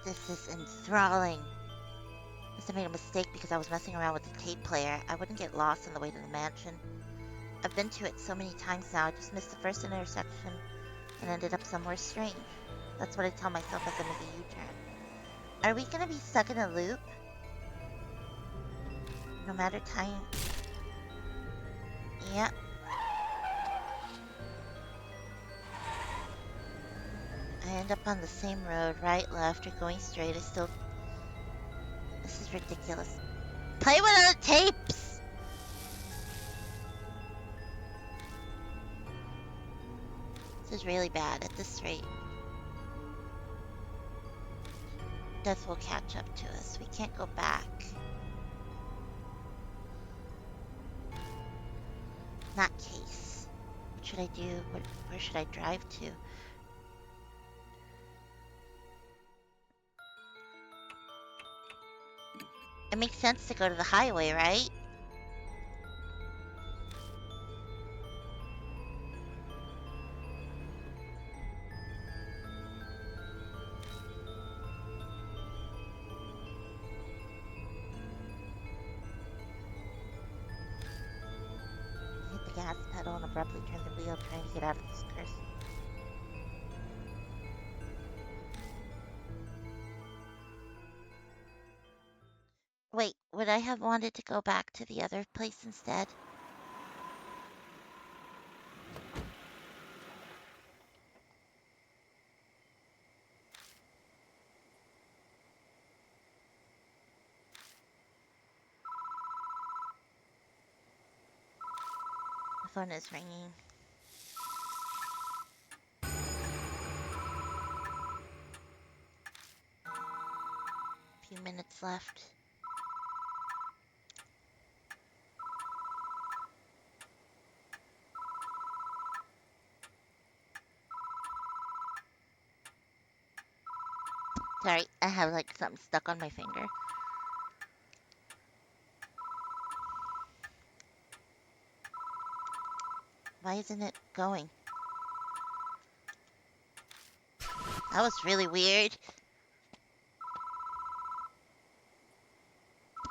This is enthralling. Must have made a mistake because I was messing around with the tape player. I wouldn't get lost on the way to the mansion. I've been to it so many times now, I just missed the first intersection and ended up somewhere strange. That's what I tell myself as I make a U-turn. Are we gonna be stuck in a loop? No matter time... Yeah. I end up on the same road, right, left, or going straight. I still... This is ridiculous. Play with other tapes! This is really bad at this rate. Death will catch up to us. We can't go back. Not case. What should I do? Where should I drive to? It makes sense to go to the highway, right? Hit the gas pedal and abruptly turn the wheel, trying to get out of this curse. Wait, would I have wanted to go back to the other place instead? phone is ringing. A few minutes left. Sorry, I have like something stuck on my finger. Why isn't it going? That was really weird.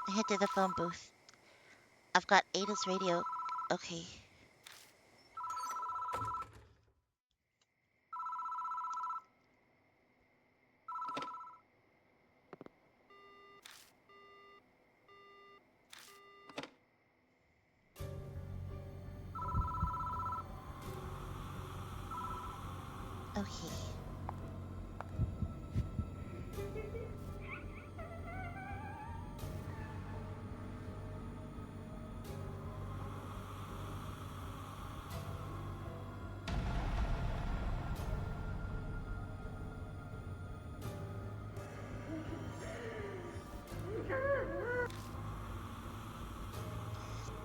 I head to the phone booth. I've got Ada's radio. Okay. Okay.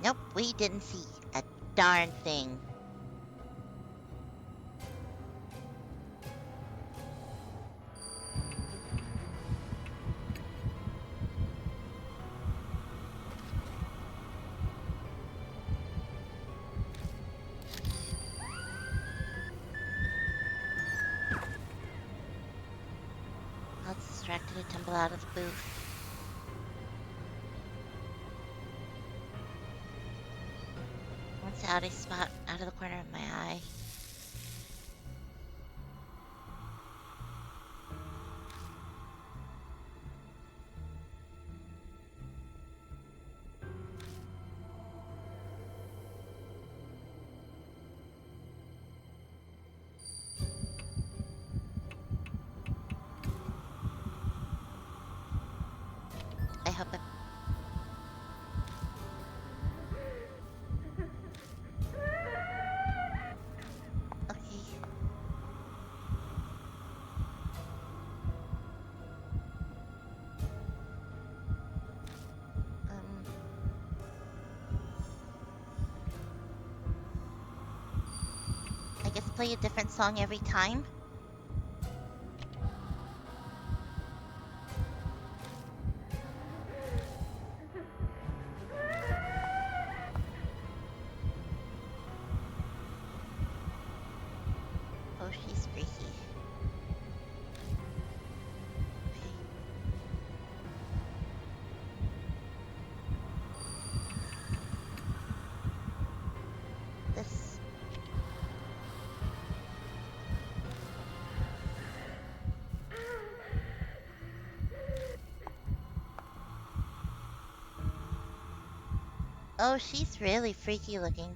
Nope, we didn't see a darn thing. I was distracted to tumble out of the booth. Once out, I spot out of the corner of my eye. I hope it. Okay. Um. I guess play a different song every time. Oh, she's freaky. Okay. This. Oh, she's really freaky looking.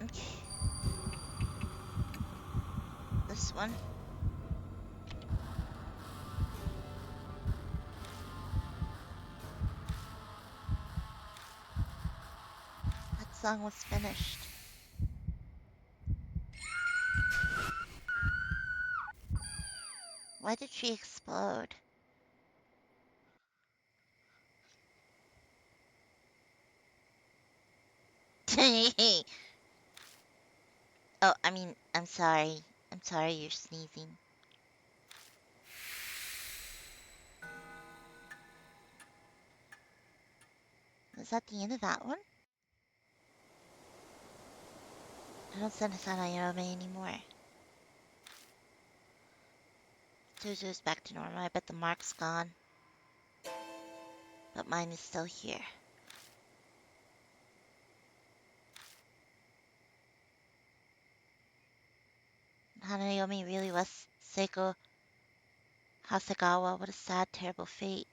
Okay. This one. That song was finished. Why did she explode? Oh, I mean, I'm sorry. I'm sorry you're sneezing. Is that the end of that one? I don't send us Hanayome anymore. Suzu's back to normal. I bet the mark's gone. But mine is still here. Hanayome really was Seiko Hasegawa. What a sad, terrible fate.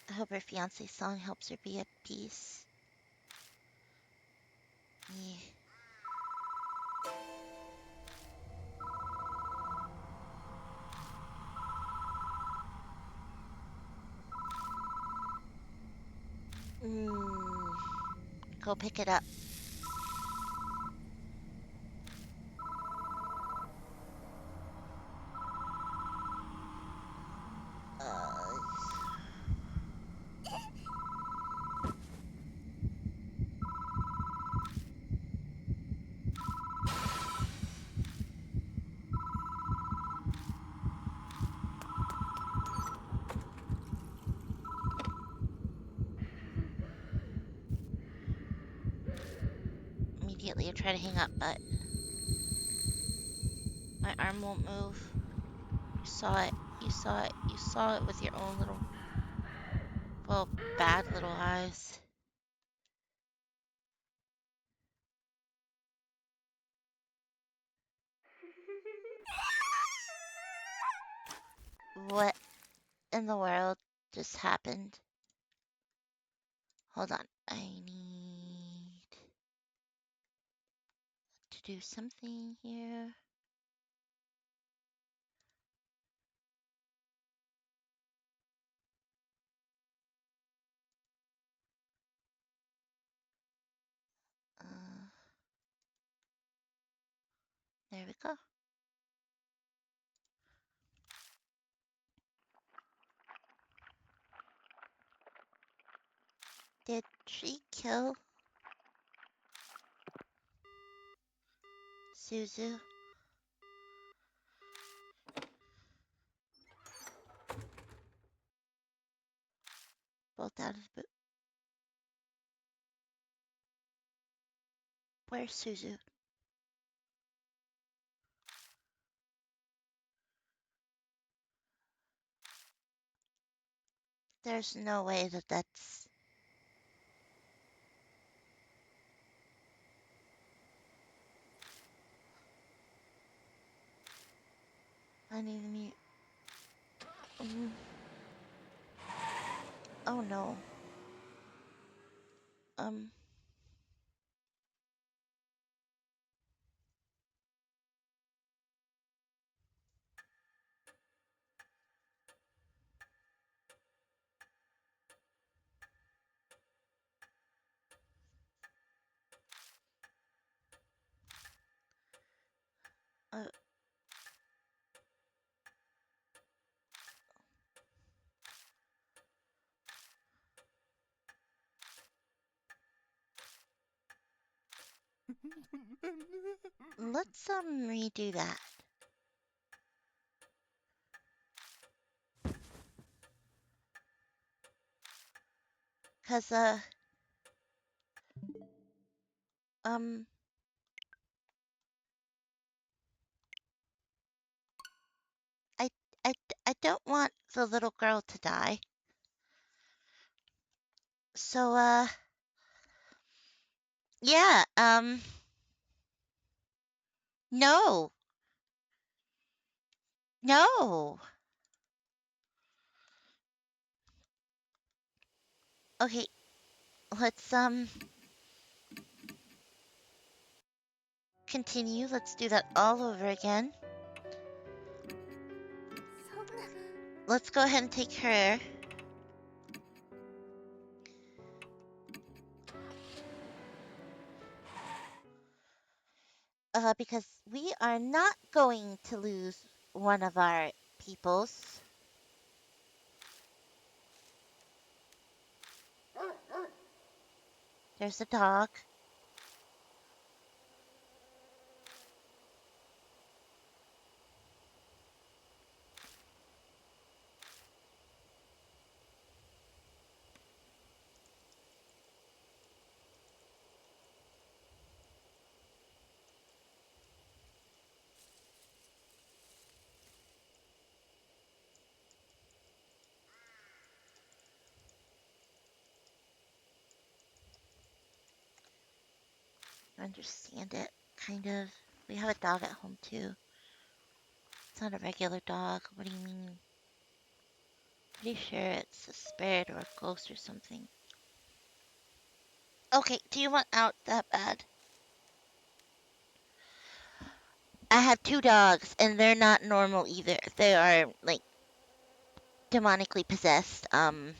I hope her fiance's song helps her be at peace. Yeah. Mm. Go pick it up. Uh, immediately I try to hang up, but my arm won't move. You saw it. You saw it. You saw it with your own little, well, bad little eyes. What in the world just happened? Hold on. I need to do something here. Uh, there we go. Did she kill Suzu? Both out of the boot. Where's Suzu? There's no way that that's... I need to mute. Mm. Oh no. Um. Uh, let's redo that. Cause um I I I don't want the little girl to die. So yeah, no. No. Okay, let's continue. Let's do that all over again. Let's go ahead and take her. Because we are not going to lose one of our peoples. There's a dog. Understand it, kind of. We have a dog at home too. It's not a regular dog. What do you mean? Pretty sure it's a spirit or a ghost or something. Okay, do you want out that bad? I have two dogs, and they're not normal either. They are like demonically possessed, or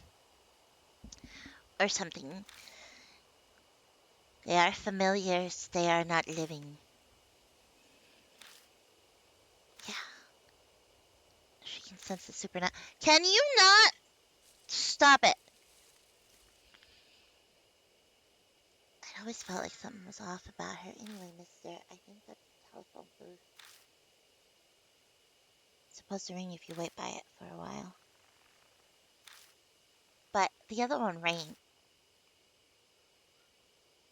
something. They are familiars. They are not living. Yeah, she can sense the supernatural. Can you not stop it? I always felt like something was off about her. Anyway, mister, I think that telephone booth is supposed to ring if you wait by it for a while. But the other one rang.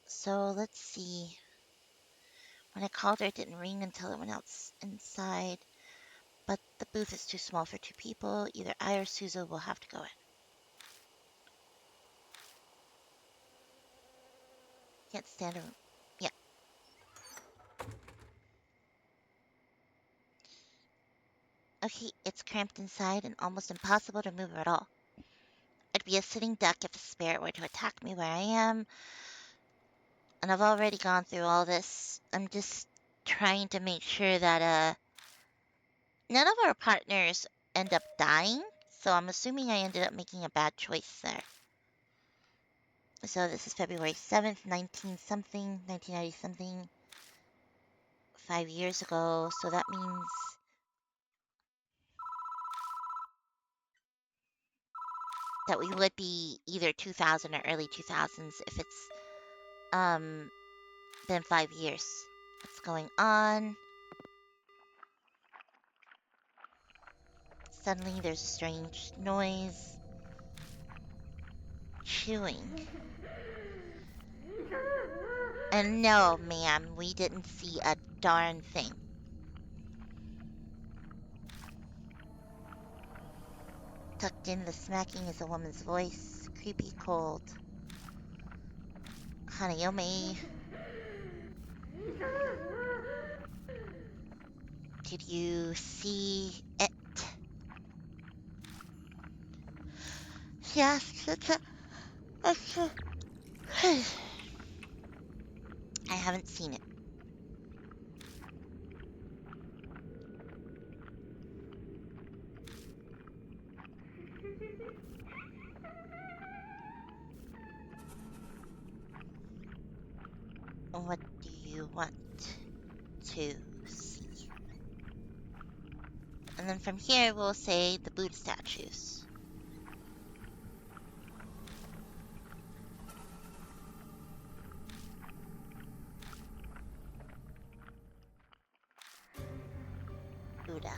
So let's see. When I called her, it didn't ring until it went out inside. But the booth is too small for two people. Either I or Suzu will have to go in. Can't stand a room. Yeah. Okay, it's cramped inside and almost impossible to move at all. I'd be a sitting duck if a spirit were to attack me where I am, and I've already gone through all this. I'm just trying to make sure that none of our partners end up dying, so I'm assuming I ended up making a bad choice there. So this is February 7th, 19 something, 1990 something, 5 years ago. So that means that we would be either 2000 or early 2000s if it's um been 5 years. What's going on? Suddenly there's a strange noise. Chewing. And no, ma'am, we didn't see a darn thing. Tucked in the smacking is a woman's voice. Creepy cold. Hanayome. Did you see it? Yes, I haven't seen it. What do you want to see? And then from here we'll say the Buddha statues. Buddha.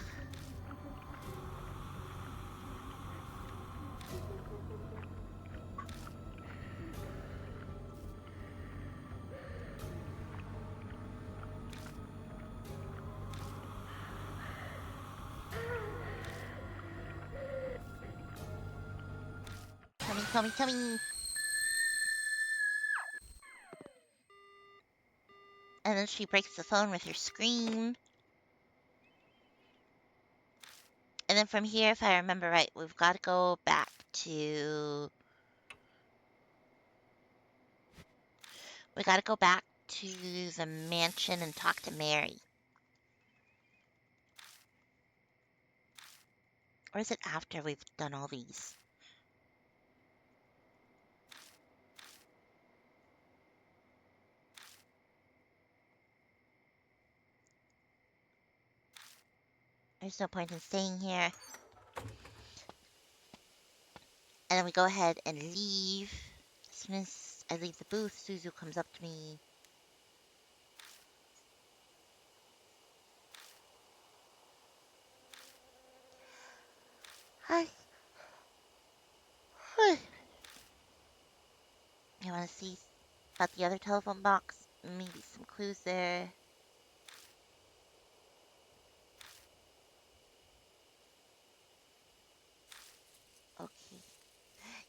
Coming, coming, coming. And then she breaks the phone with her scream. And then from here, if I remember right, we've got to go back to... We got to go back to the mansion and talk to Mary. Or is it after we've done all these? There's no point in staying here. And then we go ahead and leave. As soon as I leave the booth, Suzu comes up to me. Hi. Hi. You want to see about the other telephone box? Maybe some clues there. Okay.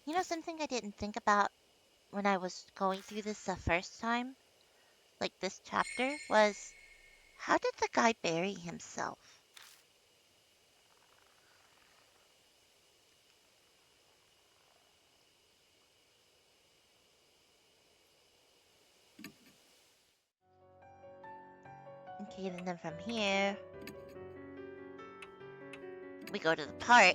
You know something I didn't think about when I was going through this the first time? Like this chapter was, how did the guy bury himself? Okay, and then from here, we go to the park.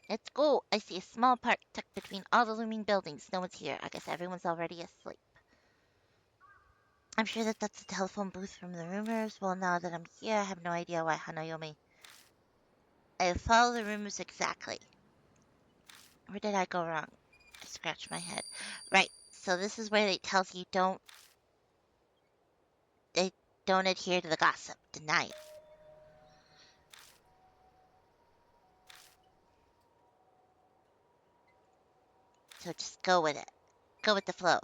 Let's go. I see a small park tucked between all the looming buildings. No one's here. I guess everyone's already asleep. I'm sure that that's the telephone booth from the rumors. Well, now that I'm here, I have no idea why Hanayome. I follow the rumors exactly. Where did I go wrong? I scratched my head. Right. So this is where it tells you they don't adhere to the gossip. Deny it. So just go with it. Go with the flow.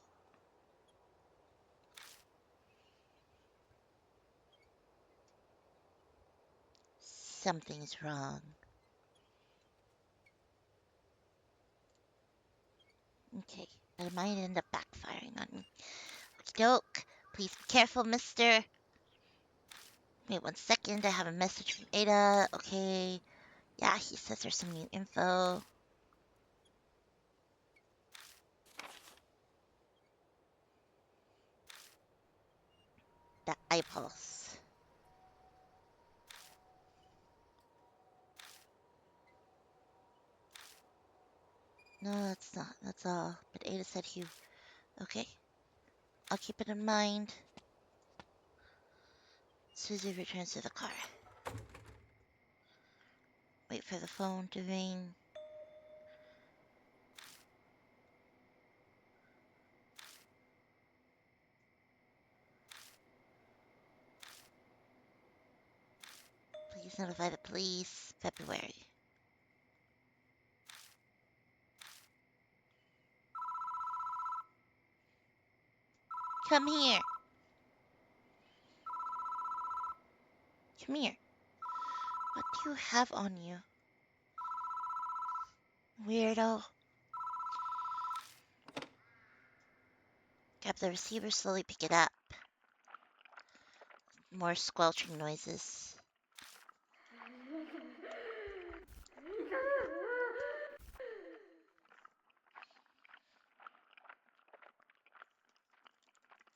Something's wrong. Okay, but it might end up backfiring on me. Doke, please be careful, mister. Wait 1 second, I have a message from Ada. Okay, yeah, he says there's some new info. The eye pulse. No, that's not. That's all. But Ada said he. Okay, I'll keep it in mind. Susie returns to the car. Wait for the phone to ring. Please notify the police. February. Come here. Come here. What do you have on you? Weirdo. Grab the receiver, slowly pick it up. More squelching noises.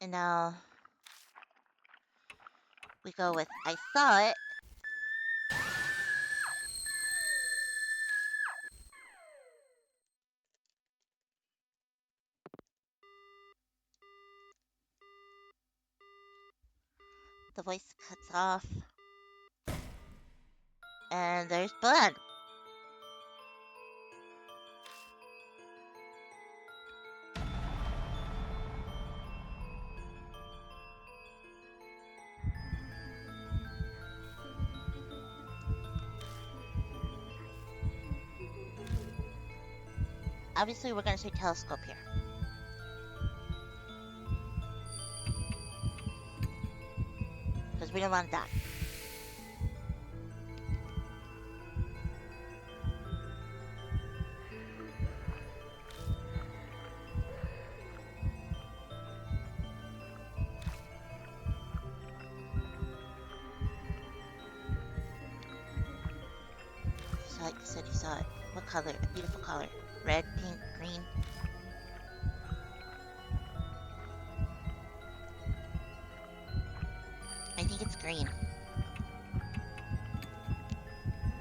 And now we go with I saw it. The voice cuts off. And there's blood. Obviously, we're going to say telescope here. Because we don't want to die. You saw it, you said you saw it. What color? A beautiful color. Red, pink, green. I think it's green.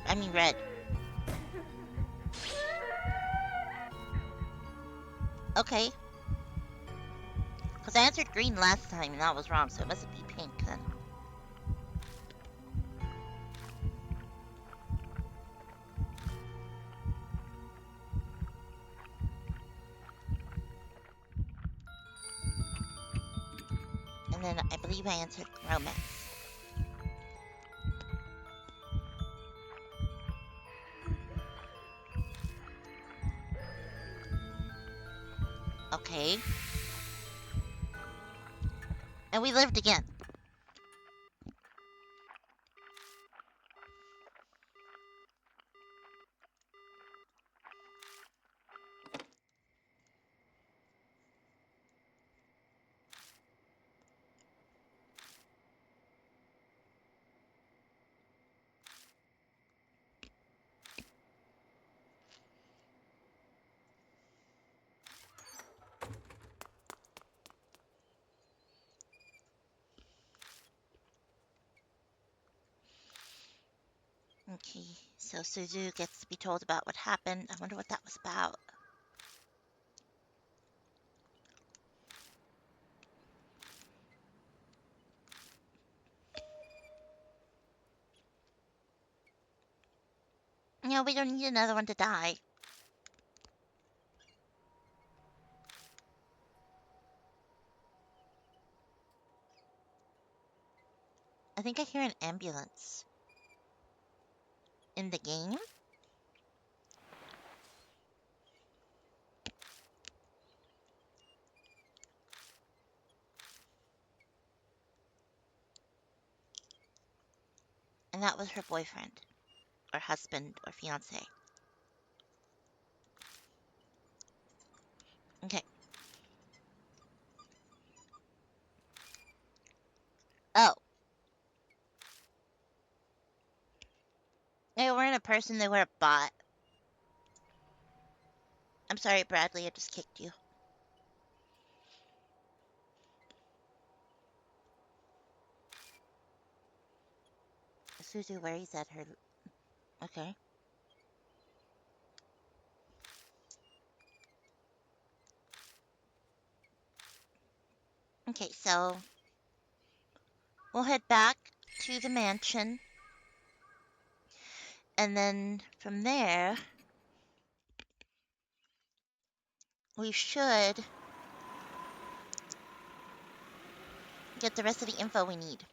I mean red. Okay. Because I answered green last time and that was wrong, so it must be pink then. And then I believe I answered romance. Okay. And we lived again. Okay, so Suzu gets to be told about what happened. I wonder what that was about. No, we don't need another one to die. I think I hear an ambulance. In the game? And that was her boyfriend, or husband, or fiance. Okay. Oh, they weren't a person, they were a bot. I'm sorry, Bradley, I just kicked you. Suzu worries at her. Okay. Okay, so we'll head back to the mansion. And then from there, we should get the rest of the info we need.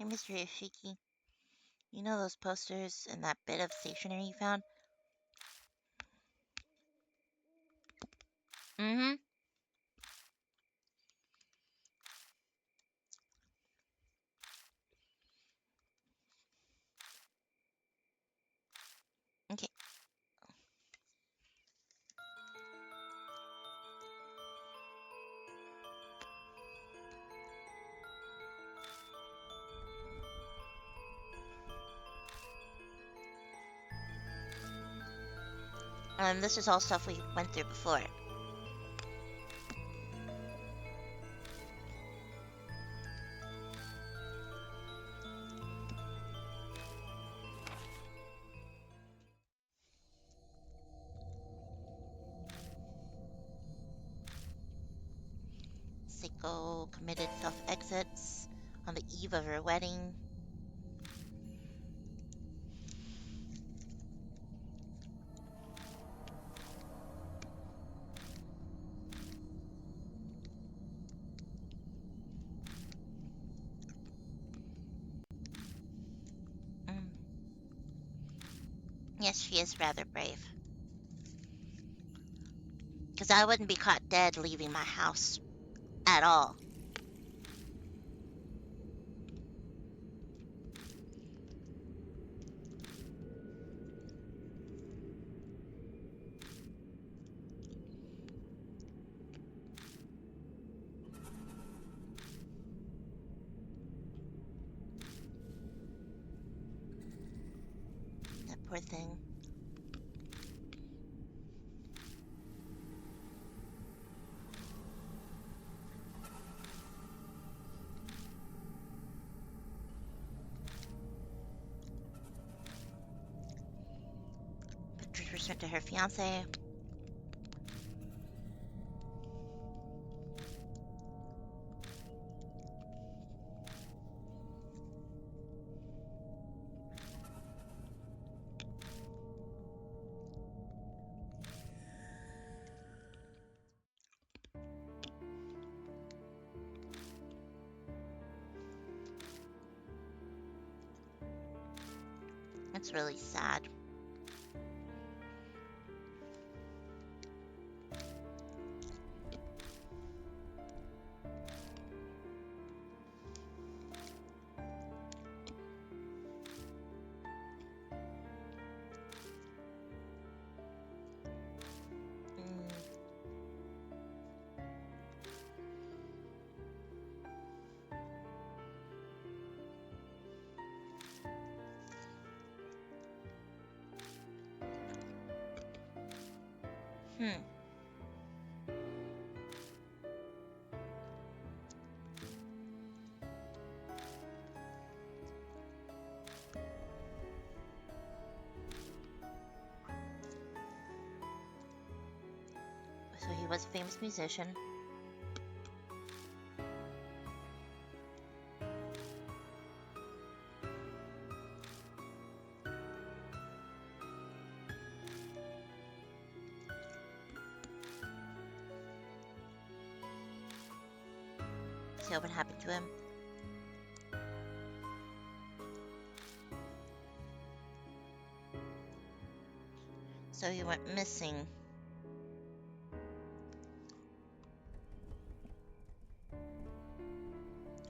Hey, Mr. Ishiki, you know those posters and that bit of stationery you found? Mm-hmm. Okay. This is all stuff we went through before. Seiko committed self-exits on the eve of her wedding. Mm. Yes, she is rather brave. Because I wouldn't be caught dead leaving my house at all. That poor thing. Pictures were sent to her fiance. It's really sad. Mm. Hmm. So he was a famous musician. See what happened to him. So he went missing.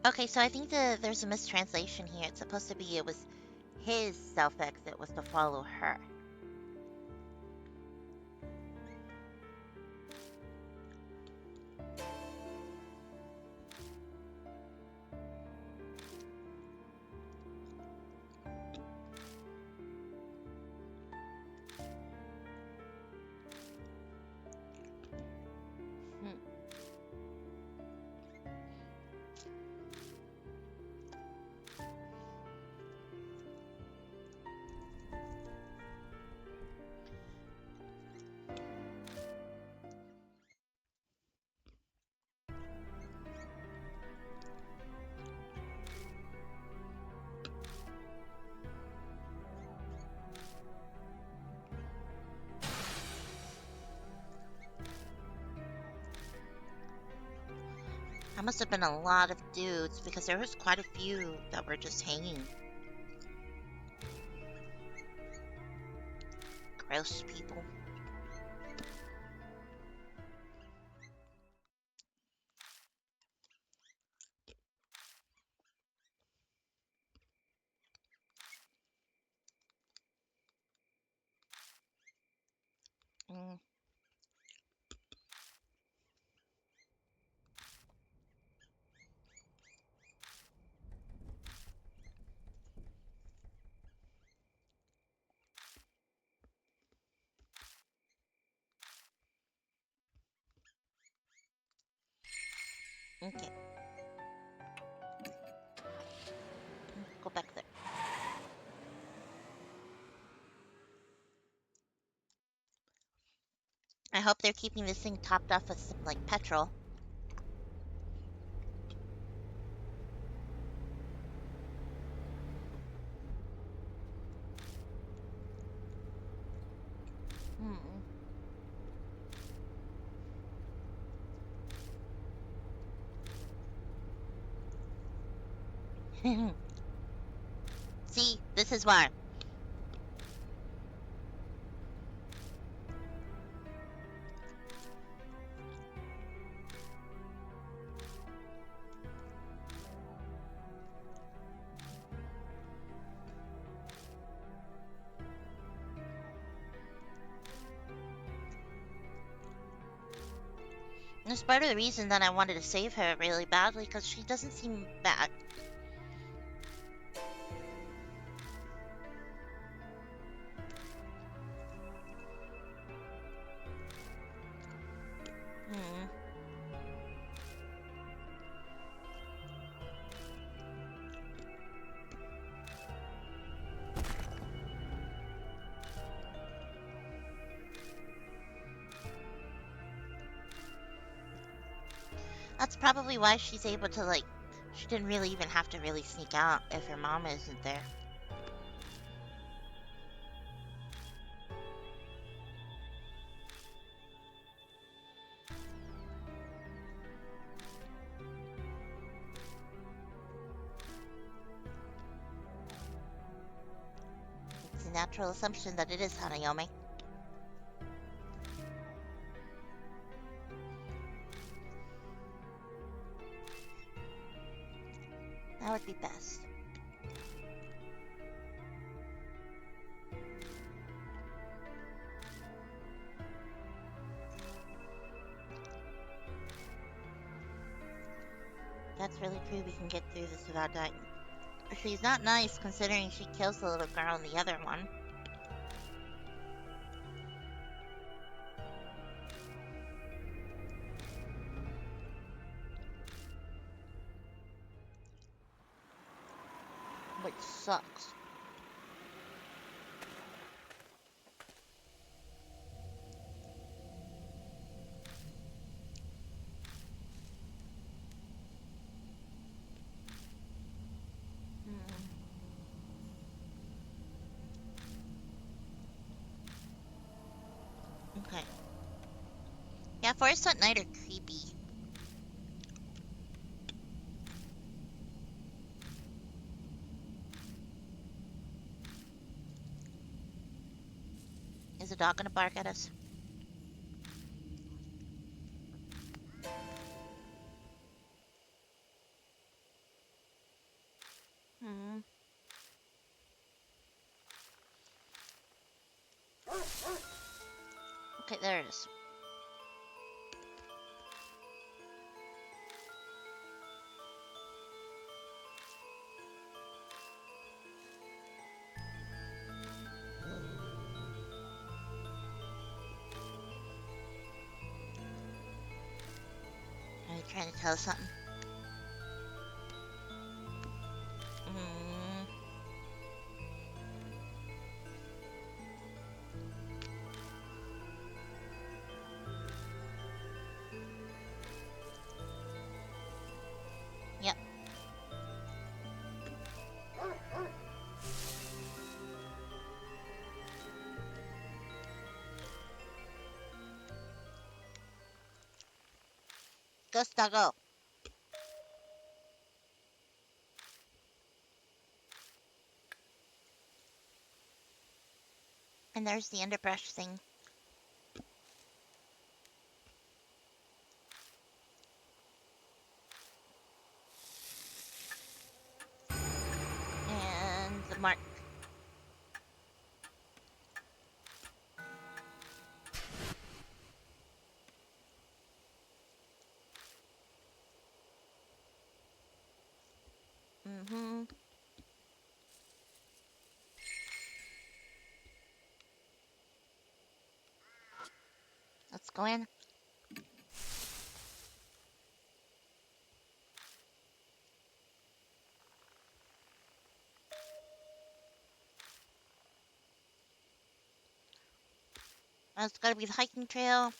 Okay, so I think there's a mistranslation here. It's supposed to be it was his self-exit was to follow her. Hmm. That must have been a lot of dudes because there was quite a few that were just hanging. Gross people. Mm, okay, go back there. I hope they're keeping this thing topped off with some like petrol. Hmm. See, this is why. It's part of the reason that I wanted to save her really badly because she doesn't seem bad. Hmm. That's probably why she's able to like. She didn't really even have to really sneak out if her mom isn't there. It's a natural assumption that it is Hanayome. That would be best. That's really true. We can get through this without dying. She's not nice considering she kills the little girl in the other one. which sucks. Hmm. Okay. Yeah, forests at night are creepy. Is a dog gonna bark at us? Hmm. Okay, there it is. Are you trying to tell us something? Hmm. Yep. Go, Stuggo. And there's the underbrush thing. And the mark. Mm-hmm. Let's go in. It's gotta be the hiking trail.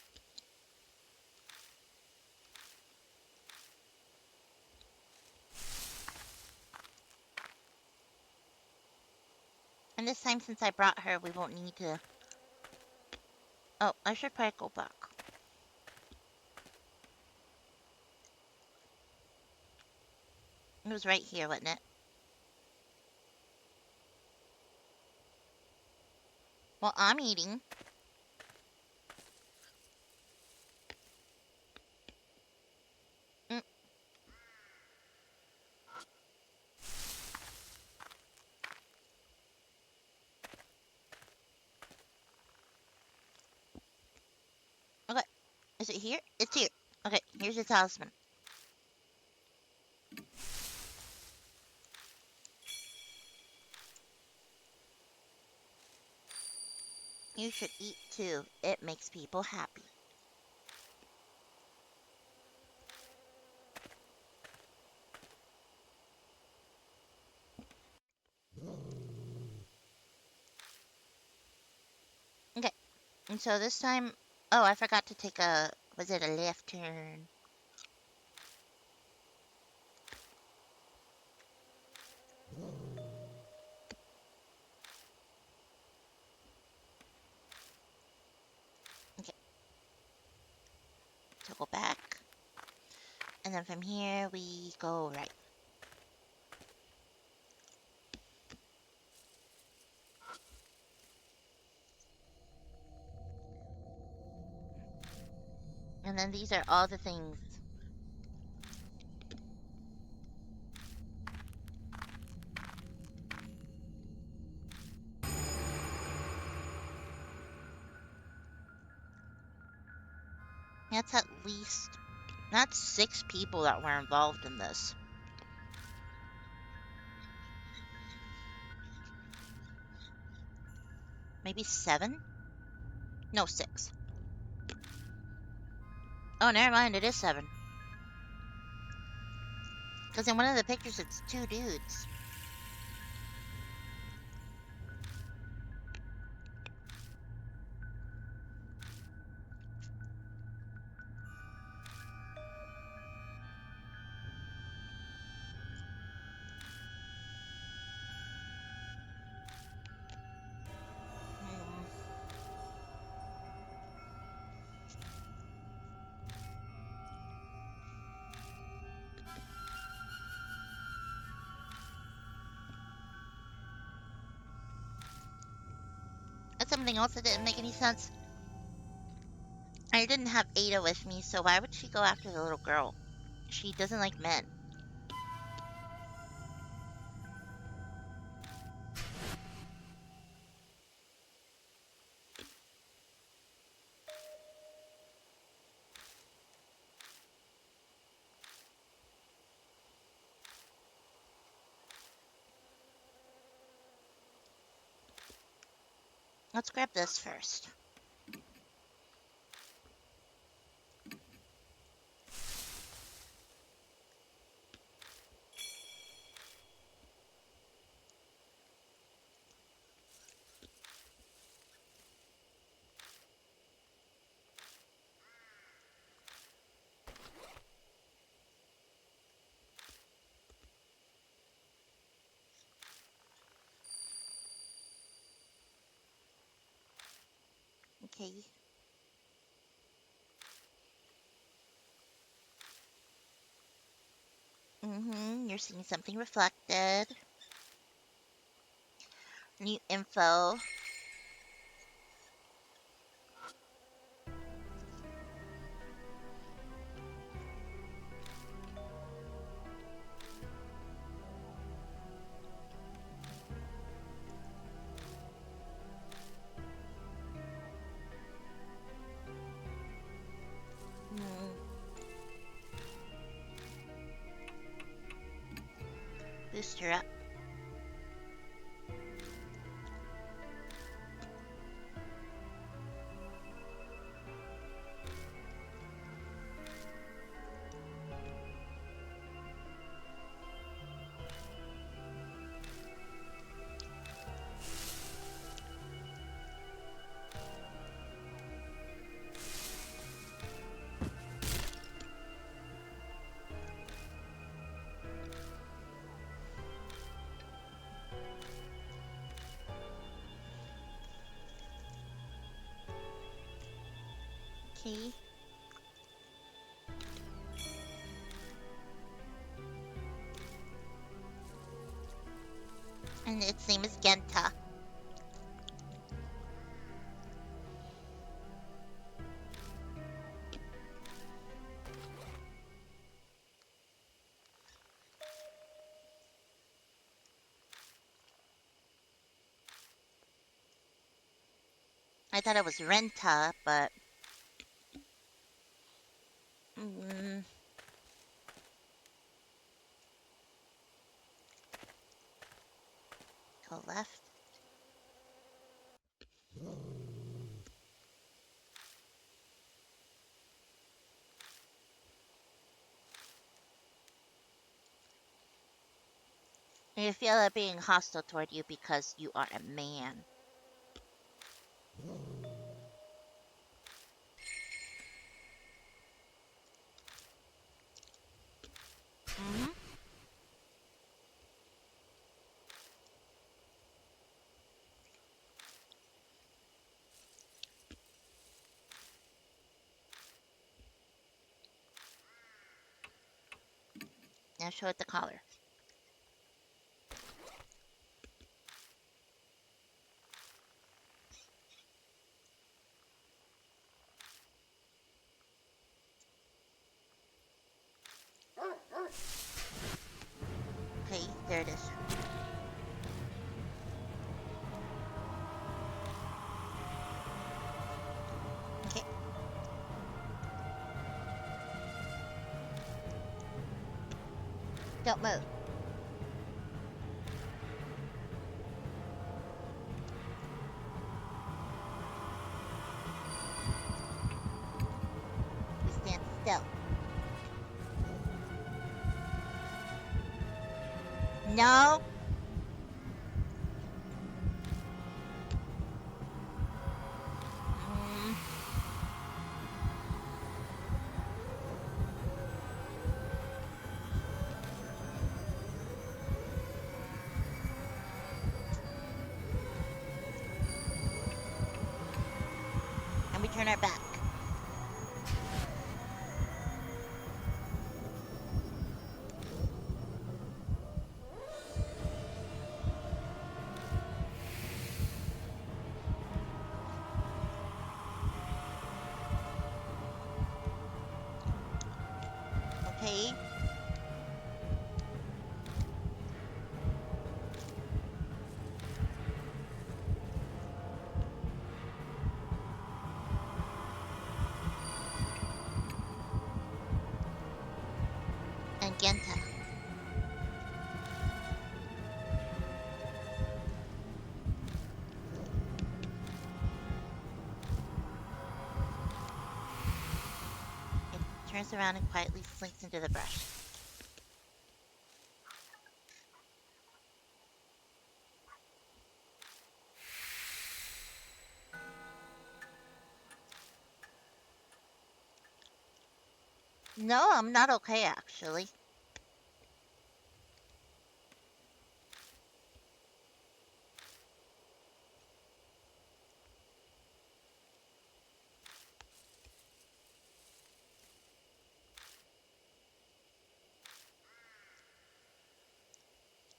And this time, since I brought her, we won't need to. Oh, I should probably go back. It was right here, wasn't it? Well, I'm eating. Mm, okay. Is it here? It's here. Okay, here's your talisman. You should eat too. It makes people happy. Okay, and so this time, oh, I forgot to take a, was it a left turn? Okay, so go back. And then from here, we go right. And then these are all the things. That's at least, that's 6 people that were involved in this. Maybe 7? No, 6. Oh, never mind, it is 7. Because in one of the pictures, it's 2 dudes. something else that didn't make any sense? I didn't have Ada with me, so why would she go after the little girl? She doesn't like men. Let's grab this first. Okay. You're seeing something reflected. New info. Hmm. Boost her up. Okay. And its name is Genta. I thought it was Renta, but mm, go left. And you feel it being hostile toward you because you are a man. Mm-hmm. Now show it the collar. Okay, there it is. Okay. Don't move. We stand still. No. Mm, and we turn our back. Okay. And Genta. It turns around and quietly slinks into the brush. No, I'm not okay, actually.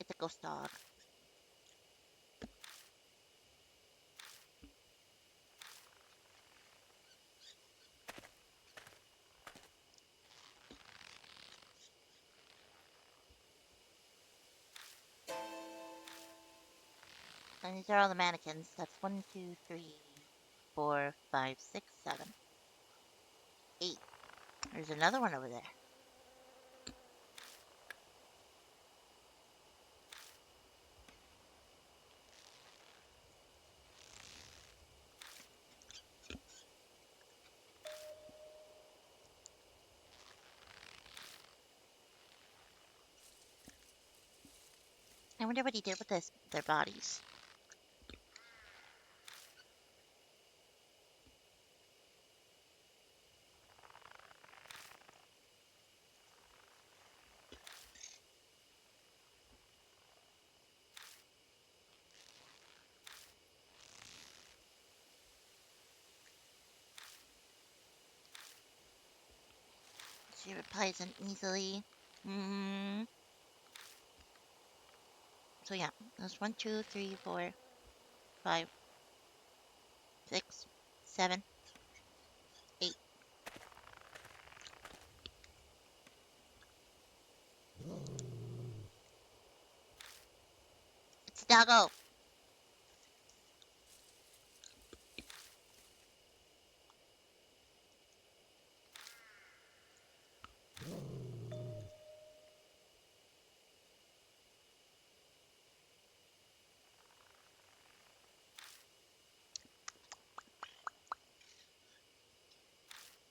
It's a ghost dog. And these are all the mannequins. That's one, two, three, four, five, six, seven, eight. There's another one over there. I wonder what he did with their bodies. She replies uneasily. Mm. So yeah, there's one, two, three, four, five, six, seven, eight. It's doggo.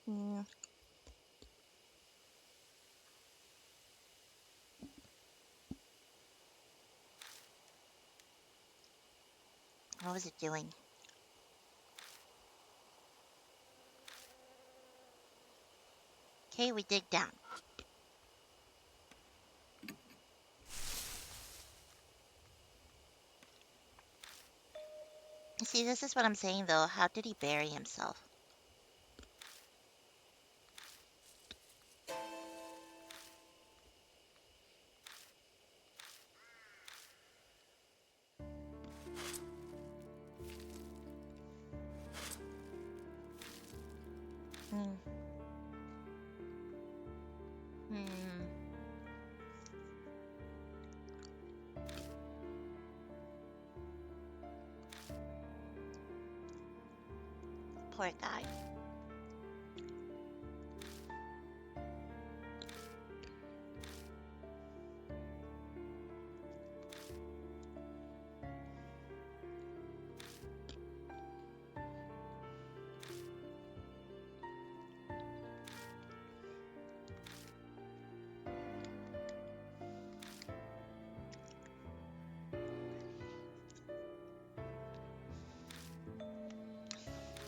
Mm. What was it doing? Okay, we dig down. See, this is what I'm saying though. How did he bury himself? Hmm. Hmm. Poor guy.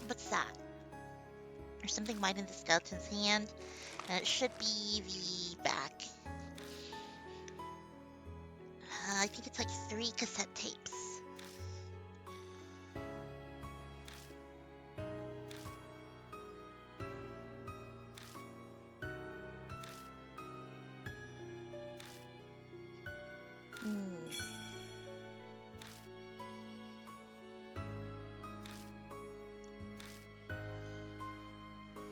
What's that? There's something white in the skeleton's hand, and it should be the back. I think it's like 3 cassette tapes. Hmm.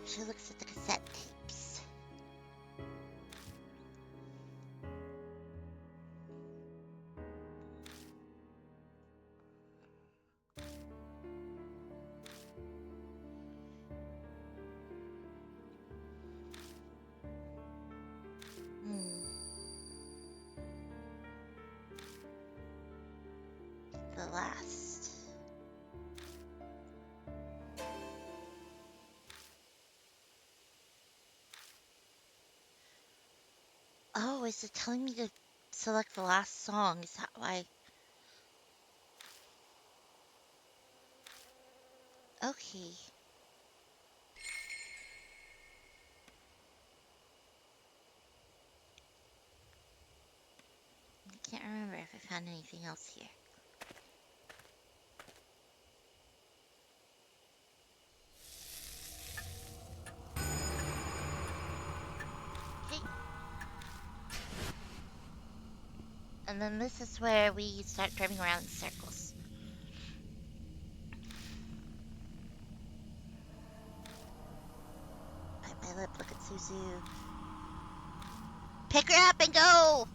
She looks at the cassette tapes. last. Oh, is it telling me to select the last song? Is that why? Okay. I can't remember if I found anything else here. Okay. And then this is where we start driving around in circles. Bite my lip, look at Suzu. Pick her up and go!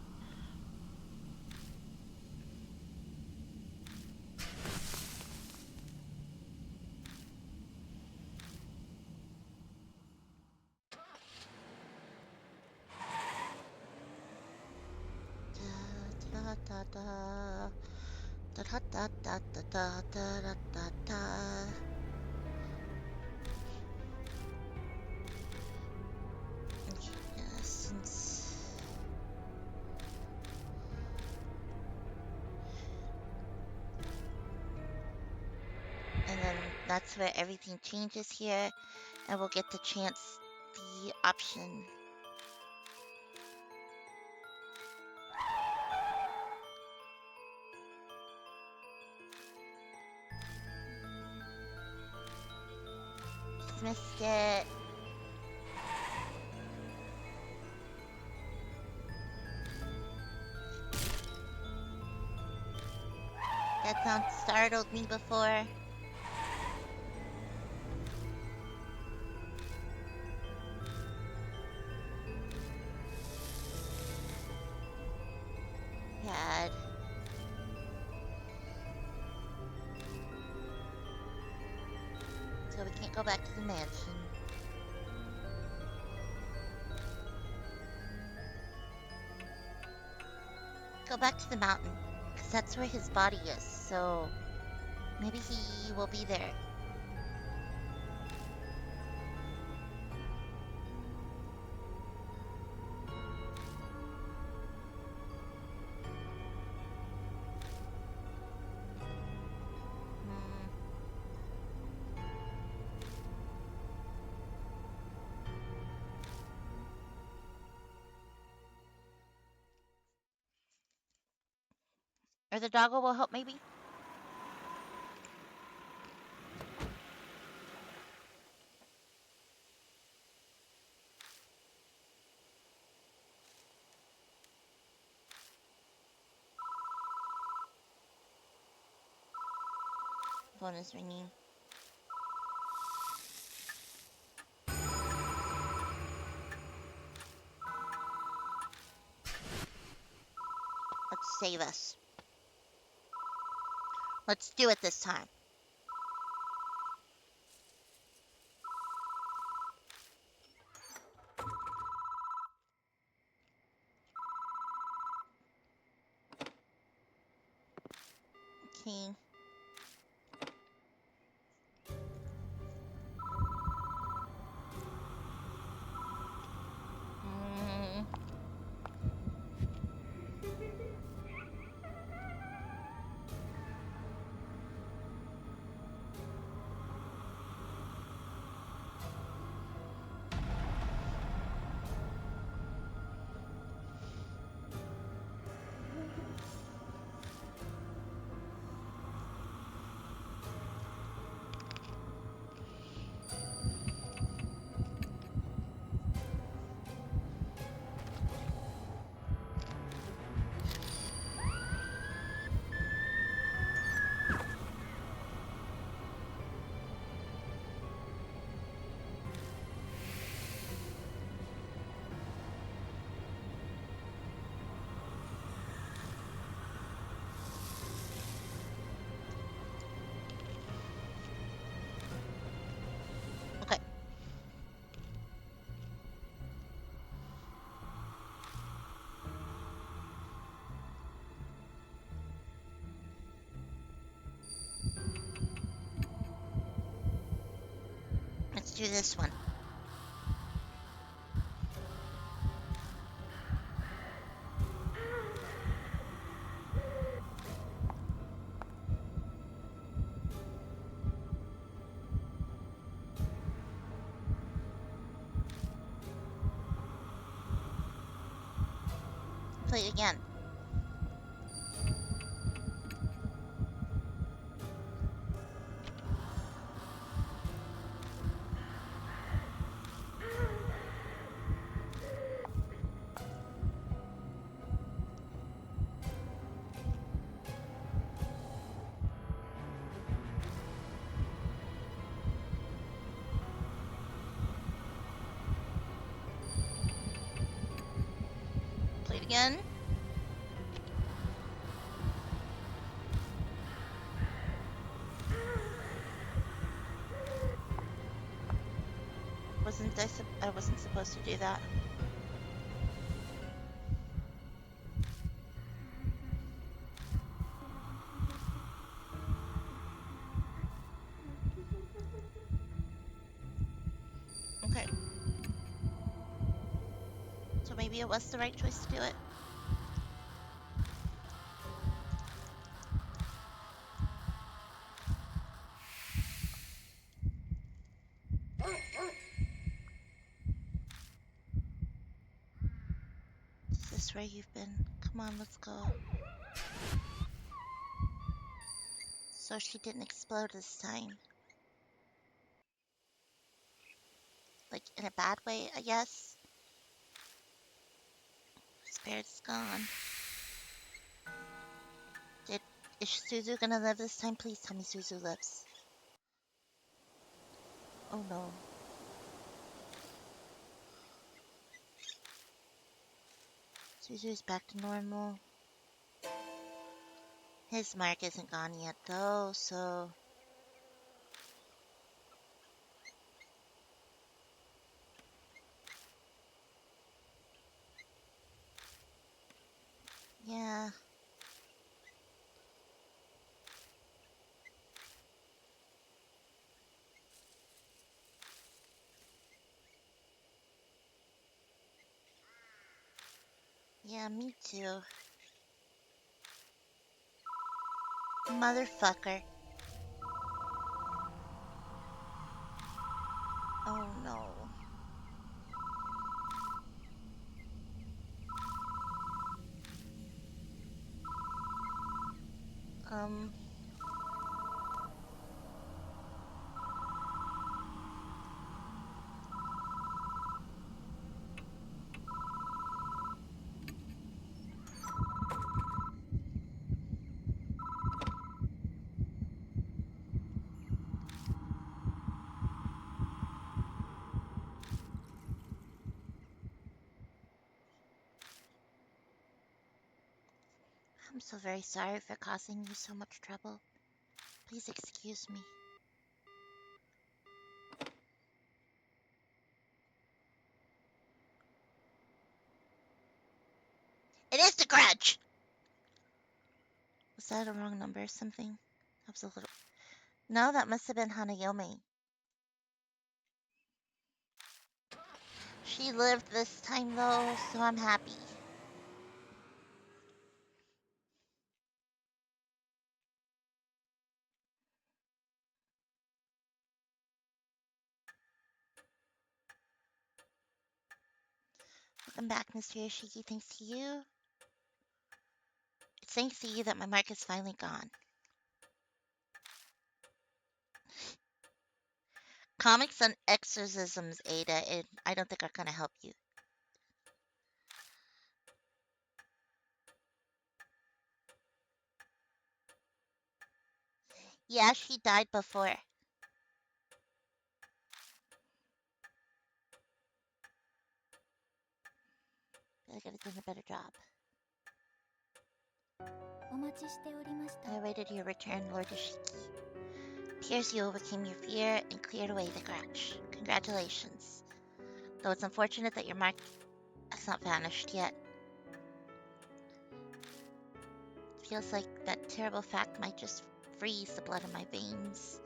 Da da da da. Da da da da da da da da da. Okay, since... And then that's where everything changes here, and we'll get to chance the option. Just missed it. That sound startled me before. Bad. So we can't go back to the mansion. Go back to the mountain, because that's where his body is, so maybe he will be there. Hmm. Or the doggo will help, maybe? Phone is ringing. Let's save us. Let's do it this time. Okay. Mm. do this one. Play it again. Play it again. I wasn't supposed to do that. Okay. So maybe it was the right choice to do it. Is this where you've been? Come on, let's go. So she didn't explode this time. Like, in a bad way, I guess. Spirit's gone. Is Suzu gonna live this time? Please tell me Suzu lives. Oh no. Suzu's back to normal. His mark isn't gone yet though, so... Yeah. Yeah, me too. Motherfucker. Oh no. Um... I'm so very sorry for causing you so much trouble. Please excuse me. It is the grudge! Was that a wrong number or something? That was a little... No, that must have been Hanayome. She lived this time though, so I'm happy. Welcome back, Mr. Yoshiki. Thanks to you. It's thanks to you that my mark is finally gone. Comics and exorcisms, Ada, I don't think are gonna help you. Yeah, she died before. I gotta do a better job. I awaited your return, Lord Yoshiki. Appears you overcame your fear and cleared away the grudge. Congratulations. Though it's unfortunate that your mark has not vanished yet. Feels like that terrible fact might just freeze the blood in my veins.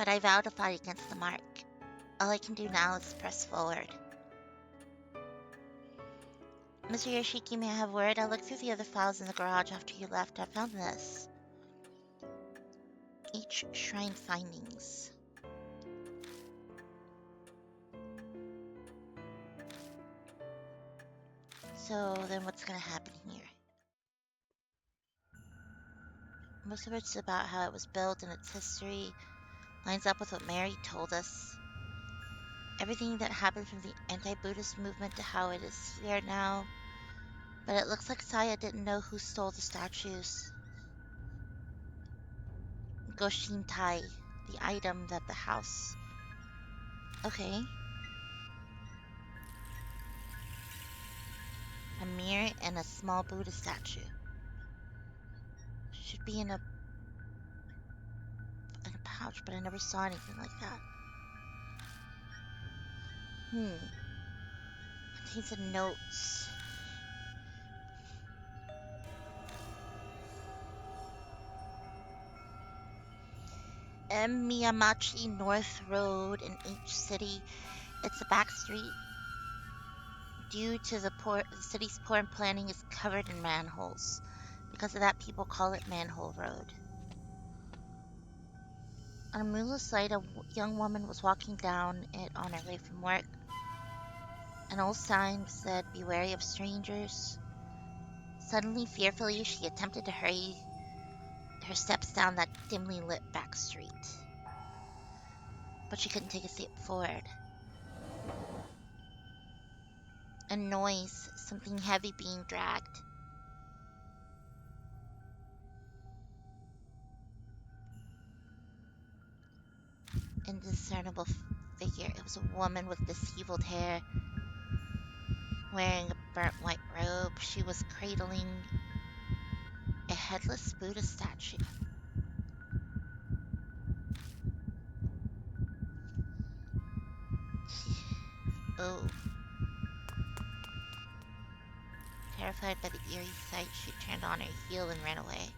but I vow to fight against the mark. All I can do now is press forward. Mr. Yoshiki, may I have word? I looked through the other files in the garage after you left. I found this. Each shrine findings. So then what's gonna happen here? Most of it's about how it was built and its history lines up with what Mary told us. Everything that happened from the anti-Buddhist movement to how it is here now. But it looks like Saya didn't know who stole the statues. Goshintai, the item that the house... Okay. A mirror and a small Buddha statue. Should be in a pouch, but I never saw anything like that. Contains a notes. M. Miyamachi North Road in H City. It's a back street. Due to the city's poor planning is covered in manholes. Because of that, people call it Manhole Road. On a moonless night, a young woman was walking down it on her way from work. An old sign said, "Be wary of strangers." Suddenly, fearfully, she attempted to hurry her steps down that dimly lit back street. But she couldn't take a step forward. A noise, something heavy being dragged. Indiscernible figure. It was a woman with disheveled hair, wearing a burnt white robe. She was cradling a headless Buddha statue. Oh. Terrified by the eerie sight, she turned on her heel and ran away.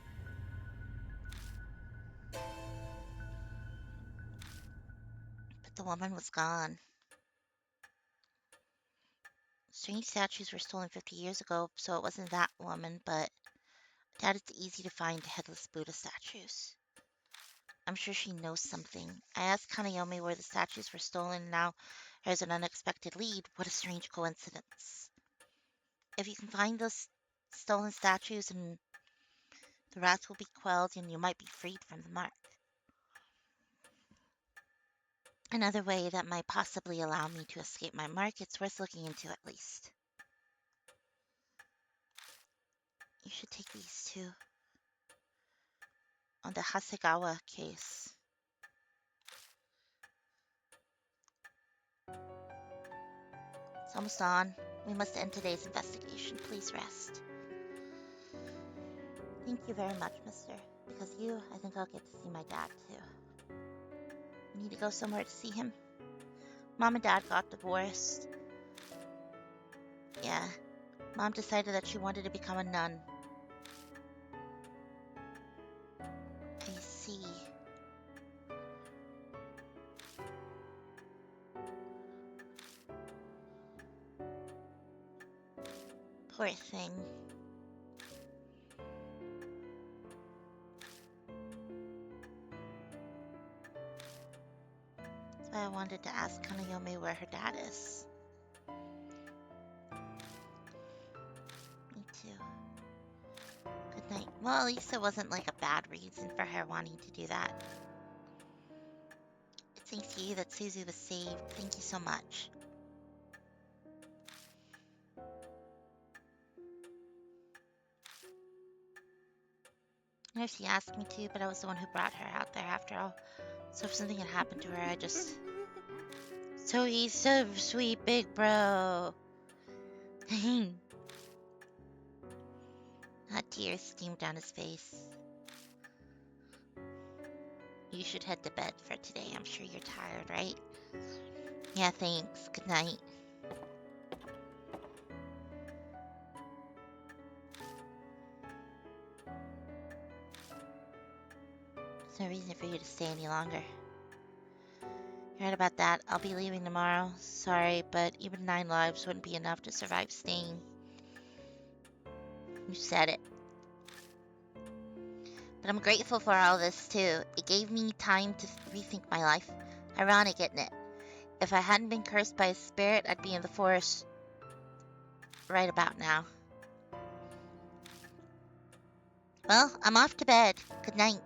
But the woman was gone. Strange statues were stolen 50 years ago, so it wasn't that woman, but I doubt it's easy to find headless Buddha statues. I'm sure she knows something. I asked Hanayome where the statues were stolen, and now there's an unexpected lead. What a strange coincidence. If you can find those stolen statues, and the rats will be quelled, and you might be freed from the mark. Another way that might possibly allow me to escape my mark, it's worth looking into at least. You should take these too. On the Hasegawa case. It's almost on. We must end today's investigation. Please rest. Thank you very much, mister. Because of you, I think I'll get to see my dad, too. You need to go somewhere to see him? Mom and Dad got divorced. Yeah. Mom decided that she wanted to become a nun. I see. Poor thing. That's why I wanted to ask Hanayome where her dad is. Me too. Good night. Well, at least it wasn't like a bad reason for her wanting to do that. It's thanks to you that Suzu was saved. Thank you so much. I know she asked me to, but I was the one who brought her out there after all. So if something had happened to her, I just... So he's so sweet, big bro. Hot tears steamed down his face. You should head to bed for today. I'm sure you're tired, right? Yeah, thanks. Good night. There's no reason for you to stay any longer. Right about that. I'll be leaving tomorrow. Sorry, but even 9 lives wouldn't be enough to survive staying. You said it. But I'm grateful for all this, too. It gave me time to rethink my life. Ironic, isn't it? If I hadn't been cursed by a spirit, I'd be in the forest right about now. Well, I'm off to bed. Good night.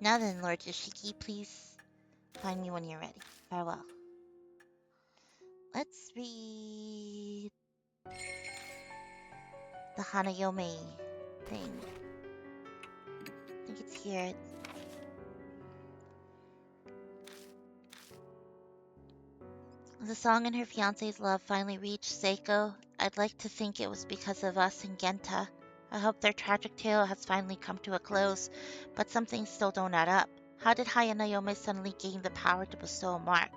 Now then, Lord Yoshiki, please find me when you're ready. Farewell. Let's read the Hanayome thing. I think it's here. The song and her fiance's love finally reached Seiko. I'd like to think it was because of us and Genta. I hope their tragic tale has finally come to a close, but some things still don't add up. How did Hanayome suddenly gain the power to bestow a mark?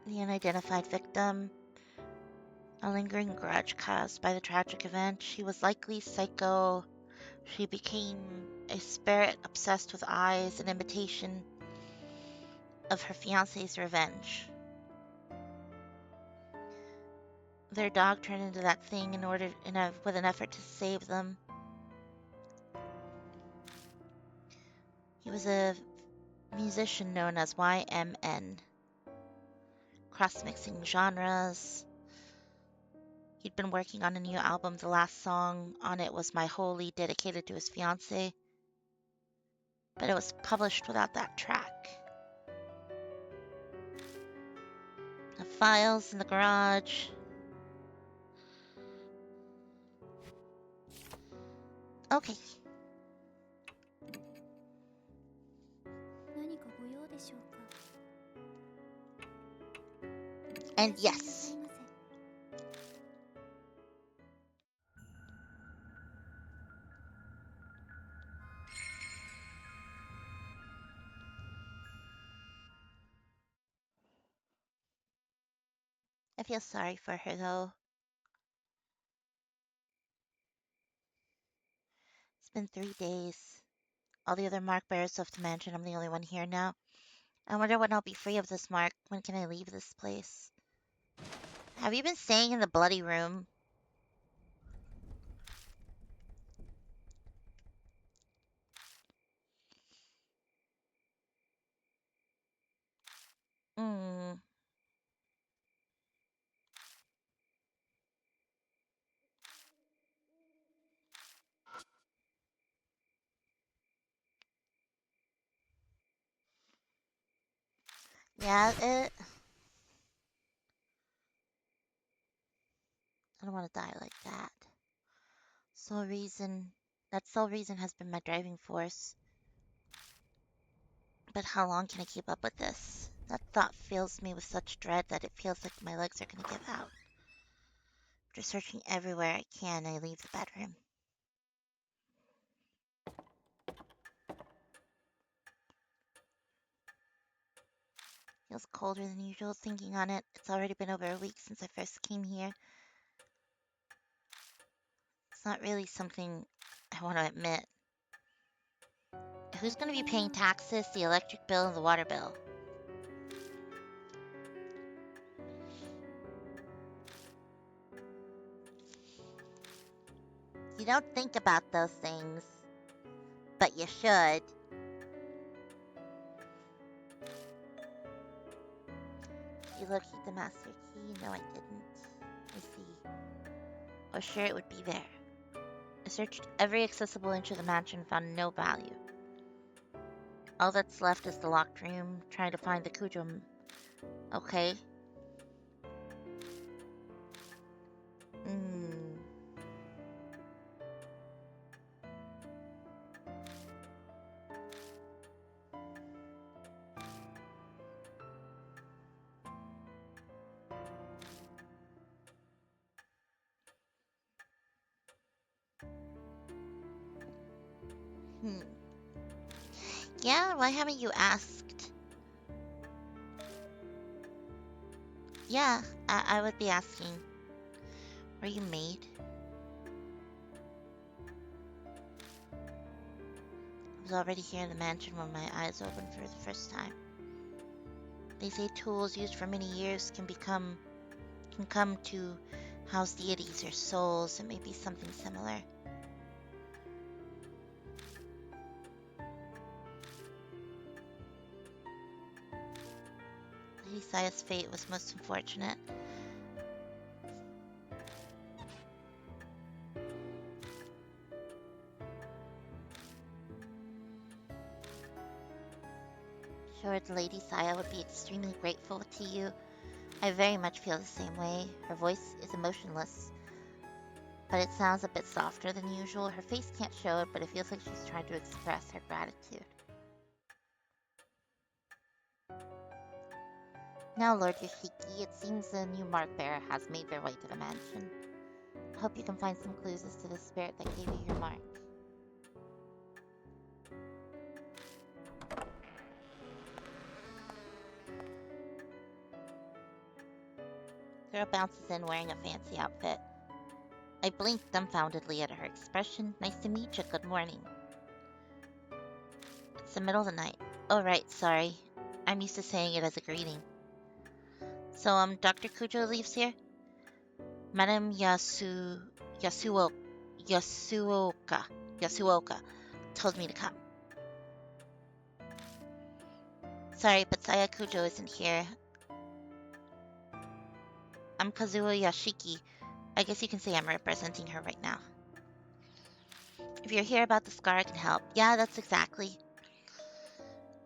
The unidentified victim, a lingering grudge caused by the tragic event. She was likely psycho. She became a spirit obsessed with eyes, an imitation of her fiance's revenge. Their dog turned into that thing with an effort to save them. He was a musician known as YMN, cross-mixing genres. He'd been working on a new album. The last song on it was My Holy, dedicated to his fiancée, but it was published without that track. The files in the garage. Okay. And yes. I feel sorry for her, though. It's been 3 days. All the other mark bearers left the mansion. I'm the only one here now. I wonder when I'll be free of this mark. When can I leave this place? Have you been staying in the bloody room? Hmm. Yeah, I don't want to die like that. Sole reason... That sole reason has been my driving force. But how long can I keep up with this? That thought fills me with such dread that it feels like my legs are going to give out. After searching everywhere I can, I leave the bedroom. Feels colder than usual thinking on it. It's already been over a week since I first came here. It's not really something I want to admit. Who's going to be paying taxes, the electric bill, and the water bill? You don't think about those things, but you should. You located the master key? No, I didn't. I see. I was sure it would be there. I searched every accessible inch of the mansion and found no value. All that's left is the locked room, trying to find the Kujo. Okay. Hmm. Hmm. Yeah, why haven't you asked? Yeah, I would be asking. Were you made? I was already here in the mansion when my eyes opened for the first time. They say tools used for many years can come to house deities or souls. It may be something similar. Lady Saya's fate was most unfortunate. Sure, the Lady Saya would be extremely grateful to you. I very much feel the same way. Her voice is emotionless, but it sounds a bit softer than usual. Her face can't show it, but it feels like she's trying to express her gratitude. Now, Lord Yoshiki, it seems a new mark bearer has made their way to the mansion. I hope you can find some clues as to the spirit that gave you your mark. Girl bounces in wearing a fancy outfit. I blinked dumbfoundedly at her expression. Nice to meet you. Good morning. It's the middle of the night. Oh, right. Sorry. I'm used to saying it as a greeting. So, Dr. Kujo leaves here? Madame Yasuoka told me to come. Sorry, but Saya Kujo isn't here. I'm Kazuo Yashiki. I guess you can say I'm representing her right now. If you're here about the scar, I can help. Yeah, that's exactly.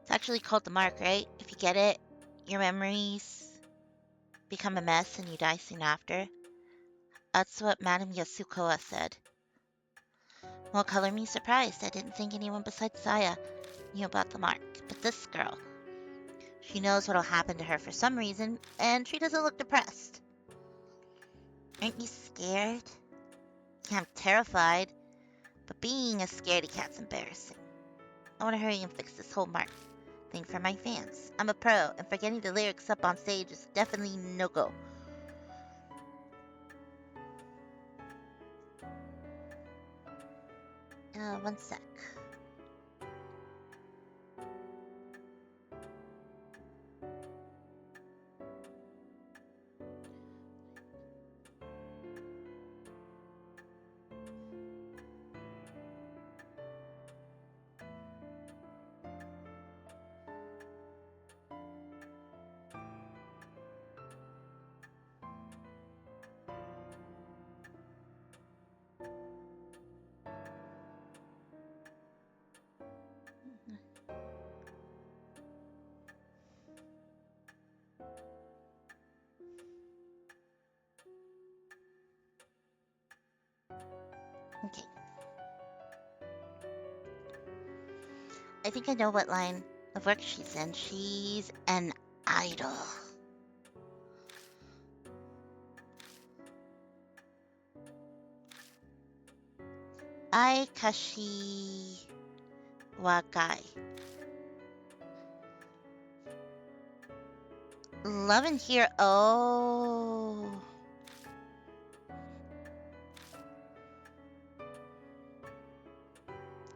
It's actually called the mark, right? If you get it, your memories become a mess and you die soon after. That's what Madame Yasukoa said. Well, color me surprised. I didn't think anyone besides Saya knew about the mark. But this girl, she knows what'll happen to her for some reason, and she doesn't look depressed. Aren't you scared? Yeah, I'm terrified. But being a scaredy cat's embarrassing. I want to hurry and fix this whole mark thing for my fans. I'm a pro, and forgetting the lyrics up on stage is definitely no-go. One sec. Okay. I think I know what line of work she's in. She's an idol. Aikashi Wagai. Love and Here. Oh.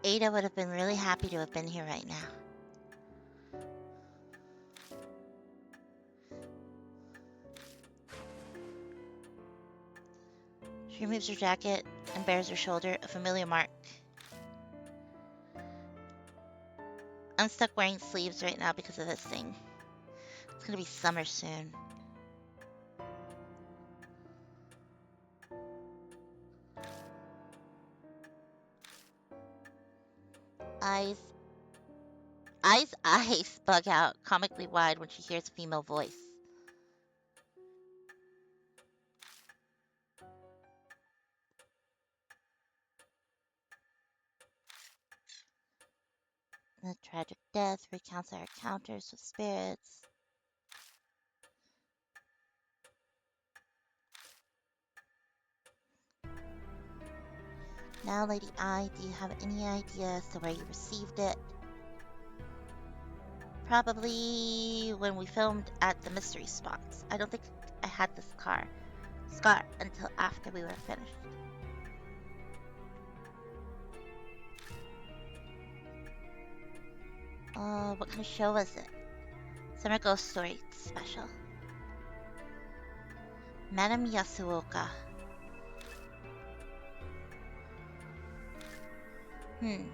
Ada would have been really happy to have been here right now. She removes her jacket and bares her shoulder, a familiar mark. I'm stuck wearing sleeves right now because of this thing. It's gonna be summer soon. Eyes, eyes bug out comically wide when she hears a female voice. The tragic death recounts our encounters with spirits. Now, Lady I, do you have any idea as to where you received it? Probably when we filmed at the mystery spots. I don't think I had this car. scar until after we were finished. What kind of show was it? Summer Ghost Story special. Madame Yasuoka. Hmm.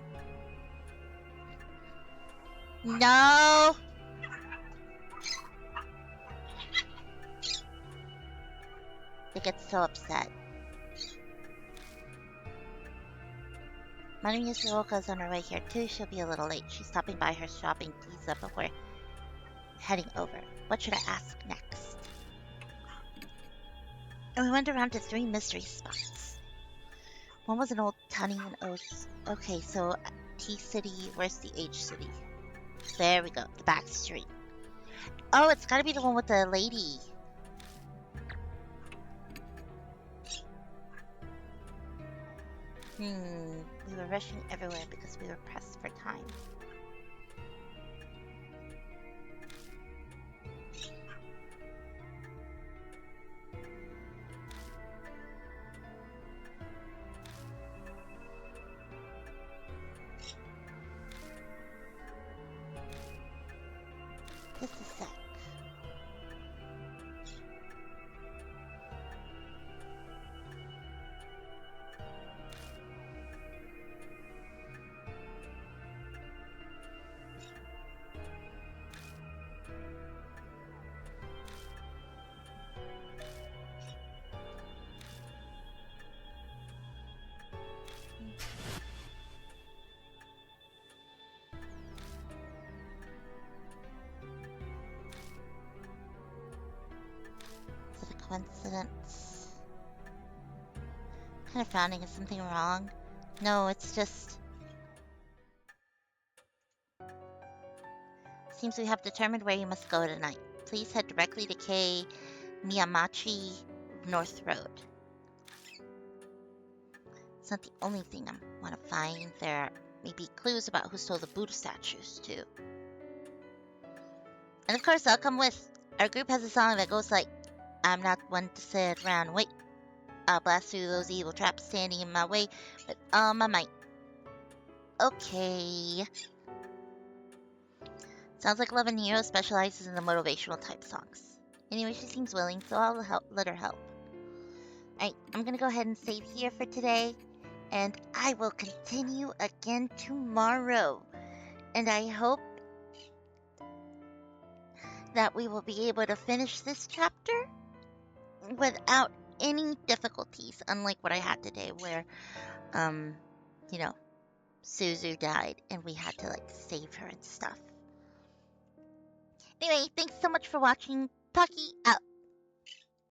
No! They get so upset. Madame Yasuoka's on her way here too. She'll be a little late. She's stopping by her shopping pizza before heading over. What should I ask next? And we went around to 3 mystery spots. One was an old Tunny and O's. Okay, so T City, where's the H City? There we go, the back street. Oh, it's gotta be the one with the lady. We were rushing everywhere because we were pressed for time. Just a sec. Is it a coincidence? Kind of frowning. Is something wrong? No, it's just... Seems we have determined where you must go tonight. Please head directly to K. Miyamachi North Road. It's not the only thing I want to find. There may be clues about who stole the Buddha statues, too. And of course, I'll come with. Our group has a song that goes like, I'm not one to sit around and wait. I'll blast through those evil traps standing in my way with all my might. Okay. Sounds like Love and Hero specializes in the motivational type songs. Anyway, she seems willing, so I'll let her help. Alright, I'm gonna go ahead and save here for today, and I will continue again tomorrow. And I hope that we will be able to finish this chapter without any difficulties, unlike what I had today, where, you know, Suzu died and we had to, like, save her and stuff. Anyway, thanks so much for watching. Taki out.